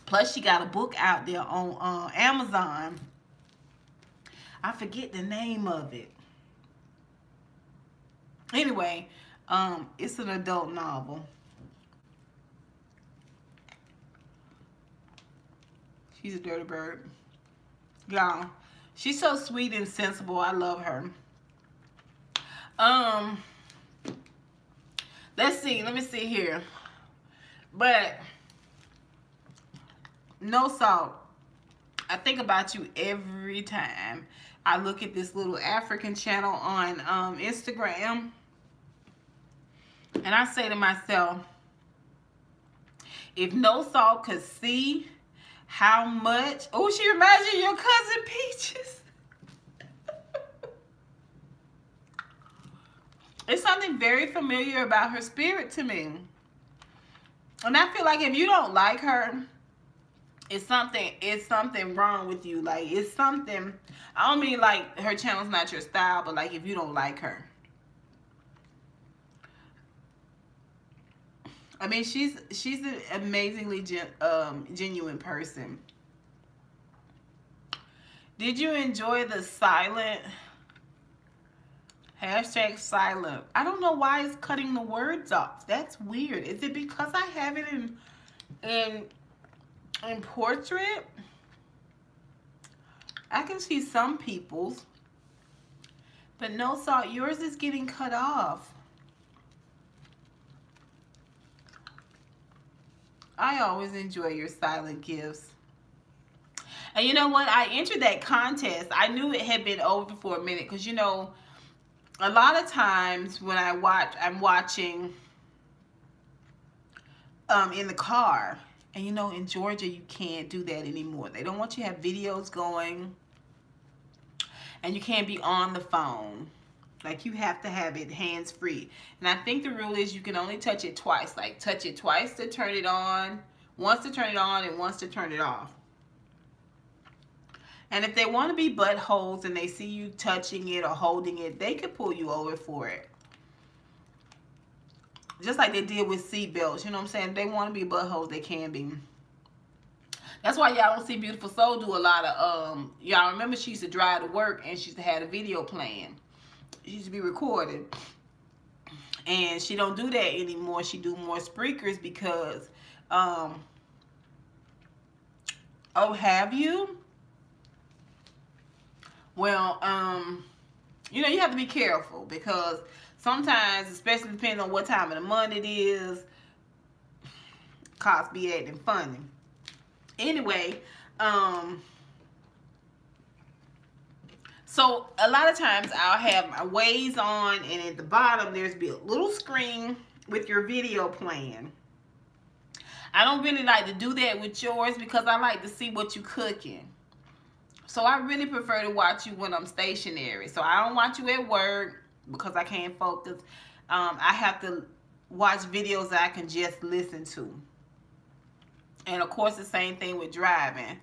Plus, she got a book out there on Amazon. I forget the name of it. Anyway, it's an adult novel. She's a dirty bird. Y'all, she's so sweet and sensible. I love her. Let's see. Let me see here. But no salt. I think about you every time I look at this little African channel on Instagram. And I say to myself, if No Salt could see how much... Oh, she reminds you of your cousin Peaches. It's something very familiar about her spirit to me. And I feel like if you don't like her, it's something wrong with you. Like, it's something... I don't mean like her channel's not your style, but like if you don't like her. I mean, she's an amazingly genuine person. Did you enjoy the silent #silent? I don't know why it's cutting the words off. That's weird. Is it because I have it in portrait? I can see some people's, but No Salt, yours is getting cut off. I always enjoy your silent gifts. And you know what? I entered that contest. I knew it had been over for a minute because, you know, a lot of times when I'm watching in the car. And, you know, in Georgia, you can't do that anymore. They don't want you to have videos going. And you can't be on the phone. Like, you have to have it hands-free. And I think the rule is you can only touch it twice. Like, touch it twice to turn it on. Once to turn it on and once to turn it off. And if they want to be buttholes and they see you touching it or holding it, they could pull you over for it. Just like they did with seatbelts. You know what I'm saying? If they want to be buttholes, they can be. That's why y'all don't see Beautiful Soul do a lot of, y'all remember she used to drive to work and she used to have a video playing. It used to be recorded. And she don't do that anymore. She do more speakers because, oh, have you? Well, you know, you have to be careful because sometimes, especially depending on what time of the month it is, cops be acting funny. Anyway, so a lot of times I'll have my waves on, and at the bottom there's be a little screen with your video playing. I don't really like to do that with yours because I like to see what you're cooking. So I really prefer to watch you when I'm stationary. So I don't watch you at work because I can't focus. I have to watch videos that I can just listen to. And of course the same thing with driving.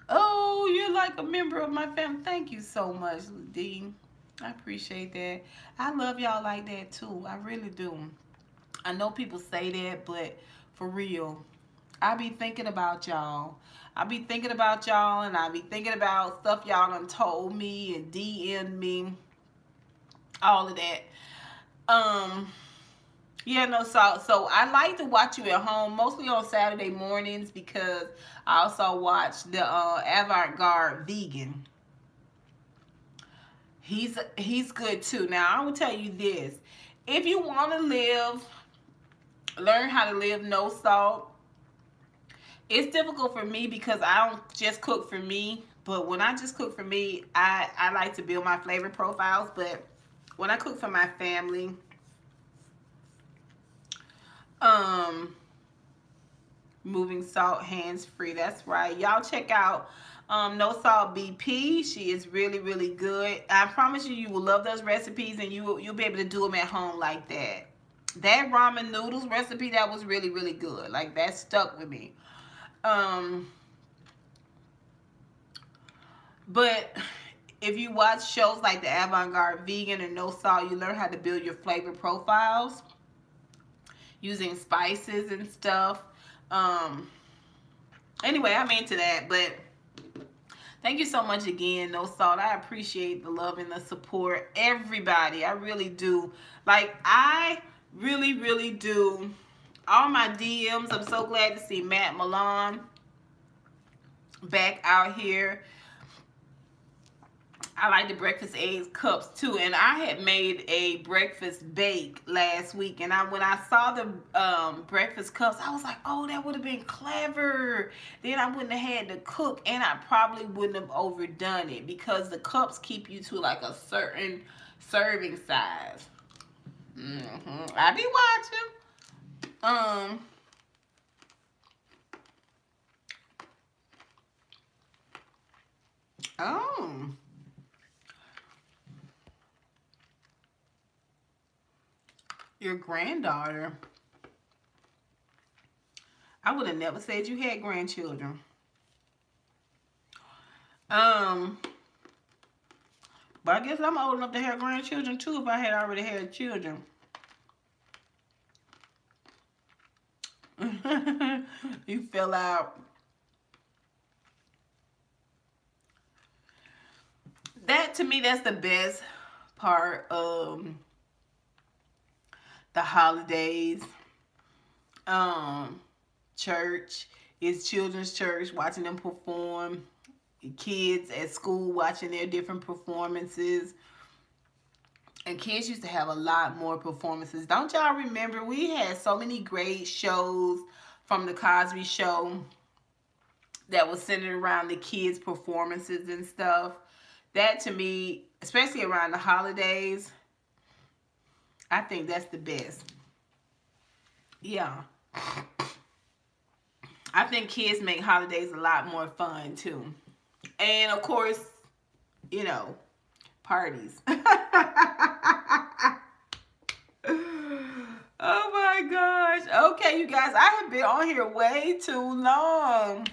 Oh, you're like a member of my family. Thank you so much, D. I appreciate that. I love y'all like that too. I really do. I know people say that, but for real, I be thinking about y'all. I be thinking about y'all, and I be thinking about stuff y'all done told me and DM'd me. All of that. Yeah, no, so I like to watch you at home, mostly on Saturday mornings, because I also watch the Avant-Garde Vegan. He's good too. Now, I will tell you this. If you want to learn how to live no salt, it's difficult for me because I don't just cook for me. But when I just cook for me, I like to build my flavor profiles. But when I cook for my family, moving salt hands-free. That's right. Y'all check out No Salt BP. She is really, really good. I promise you, you will love those recipes, and you'll be able to do them at home like that. That ramen noodles recipe, that was really, really good. Like, that stuck with me. But if you watch shows like the Avant-Garde Vegan and No Salt, you learn how to build your flavor profiles using spices and stuff. Anyway, I'm into that, but thank you so much again, No Salt. I appreciate the love and the support. Everybody, I really do. Like, I really, really do. All my DMs, I'm so glad to see Matt Milan back out here. I like the breakfast eggs cups too, and I had made a breakfast bake last week, and when I saw the breakfast cups, I was like, oh, that would have been clever. Then I wouldn't have had to cook, and I probably wouldn't have overdone it because the cups keep you to like a certain serving size. I be watching. Oh. Your granddaughter. I would have never said you had grandchildren. But I guess I'm old enough to have grandchildren too if I had already had children. You fell out. That, to me, that's the best part of the holidays. Church is children's church, watching them perform. Kids at school watching their different performances. And kids used to have a lot more performances. Don't y'all remember? We had so many great shows from the Cosby Show that was centered around the kids' performances and stuff. That, to me, especially around the holidays, I think that's the best. Yeah. I think kids make holidays a lot more fun, too. And, of course, you know, parties. Oh, my gosh. Okay, you guys, I have been on here way too long.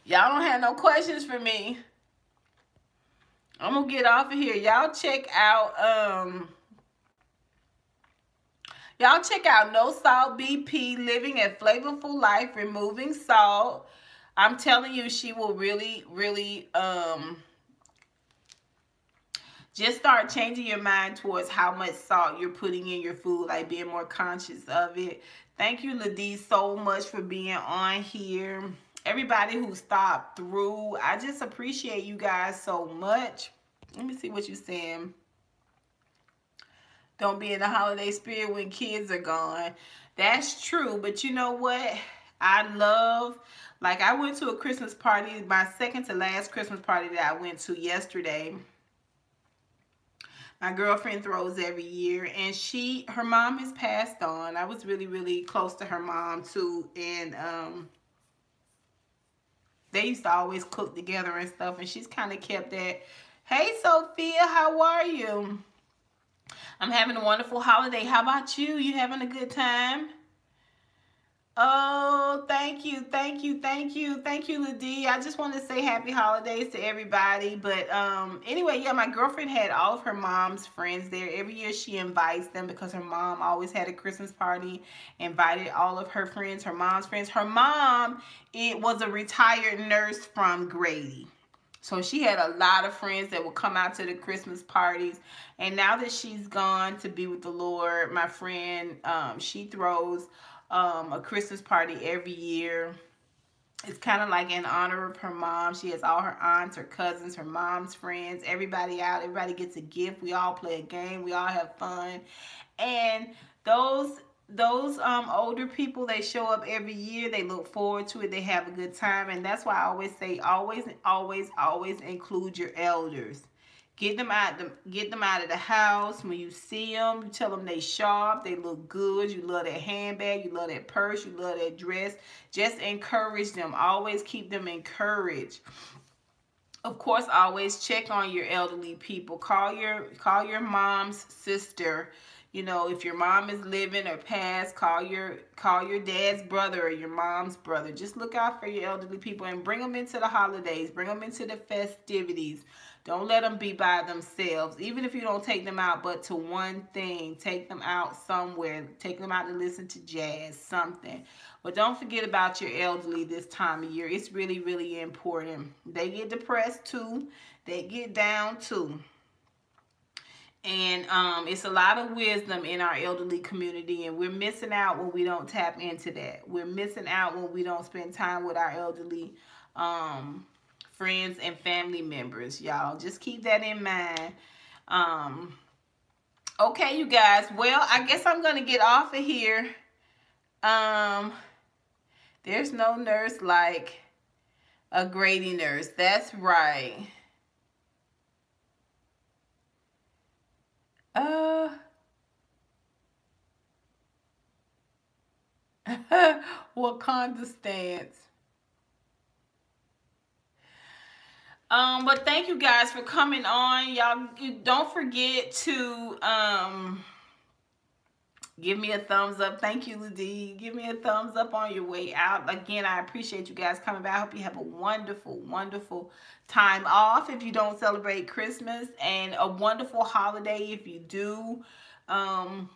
Y'all don't have no questions for me. I'm going to get off of here. Y'all check out, No Salt BP, Living a Flavorful Life, Removing Salt. I'm telling you, she will really, really just start changing your mind towards how much salt you're putting in your food, like being more conscious of it. Thank you, Ladie, so much for being on here. Everybody who stopped through, I just appreciate you guys so much. Let me see what you're saying. Don't be in the holiday spirit when kids are gone. That's true, but you know what? I love, like I went to a Christmas party, my second to last Christmas party that I went to yesterday. My girlfriend throws every year, and her mom is passed on. I was really, really close to her mom too, and they used to always cook together and stuff, and she's kind of kept that. Hey, Sophia, how are you? I'm having a wonderful holiday. How about you? You having a good time? Oh, thank you, thank you, thank you, thank you, Ladie. I just want to say happy holidays to everybody. But anyway, yeah, my girlfriend had all of her mom's friends there. Every year she invites them because her mom always had a Christmas party, invited all of her friends, her mom's friends. Her mom, it was a retired nurse from Grady. So she had a lot of friends that would come out to the Christmas parties. And now that she's gone to be with the Lord, my friend, she throws a Christmas party every year. It's kind of like in honor of her mom. She has all her aunts, her cousins, her mom's friends, everybody out. Everybody gets a gift. We all play a game. We all have fun. And those older people, they show up every year. They look forward to it. They have a good time. And that's why I always say, always include your elders. Get them out of the house. When you see them, you tell them they sharp, they look good. You love that handbag, you love that purse, you love that dress. Just encourage them. Always keep them encouraged. Of course, always check on your elderly people. Call your mom's sister. You know, if your mom is living or passed, call your dad's brother or your mom's brother. Just look out for your elderly people and bring them into the holidays. Bring them into the festivities. Don't let them be by themselves. Even if you don't take them out but to one thing, take them out somewhere. Take them out to listen to jazz, something. But don't forget about your elderly this time of year. It's really, really important. They get depressed too. They get down too. And it's a lot of wisdom in our elderly community, and we're missing out when we don't tap into that. We're missing out when we don't spend time with our elderly friends and family members, y'all. Just keep that in mind. Okay, you guys. Well, I guess I'm going to get off of here. There's no nurse like a Grady nurse. That's right. Wakanda stance. But thank you guys for coming on. Y'all, don't forget to give me a thumbs up. Thank you, Ladie. Give me a thumbs up on your way out. Again, I appreciate you guys coming by. I hope you have a wonderful, wonderful time off if you don't celebrate Christmas, and a wonderful holiday if you do. And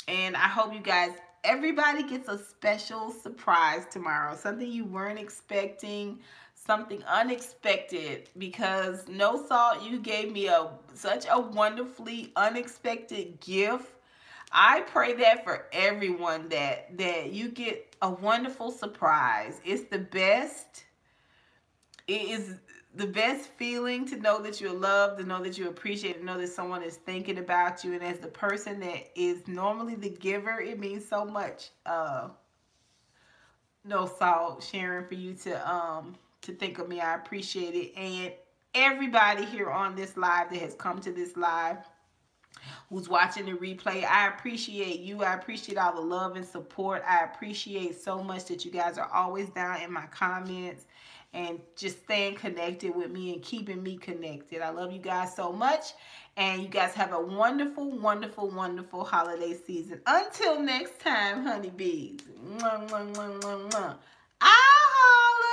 I hope you guys, everybody gets a special surprise tomorrow. Something you weren't expecting. Something unexpected, because No Salt, you gave me such a wonderfully unexpected gift. I pray that for everyone, that you get a wonderful surprise. It's the best. It is the best feeling to know that you're loved, to know that you're appreciated, to know that someone is thinking about you. And as the person that is normally the giver, it means so much. No Salt, sharing for you to think of me. I appreciate it. And everybody here on this live that has come to this live, who's watching the replay, I appreciate you. I appreciate all the love and support. I appreciate so much that you guys are always down in my comments and just staying connected with me and keeping me connected. I love you guys so much. And you guys have a wonderful, wonderful, wonderful holiday season. Until next time, honeybees. Mwah, mwah, mwah, mwah, mwah. I'll holla.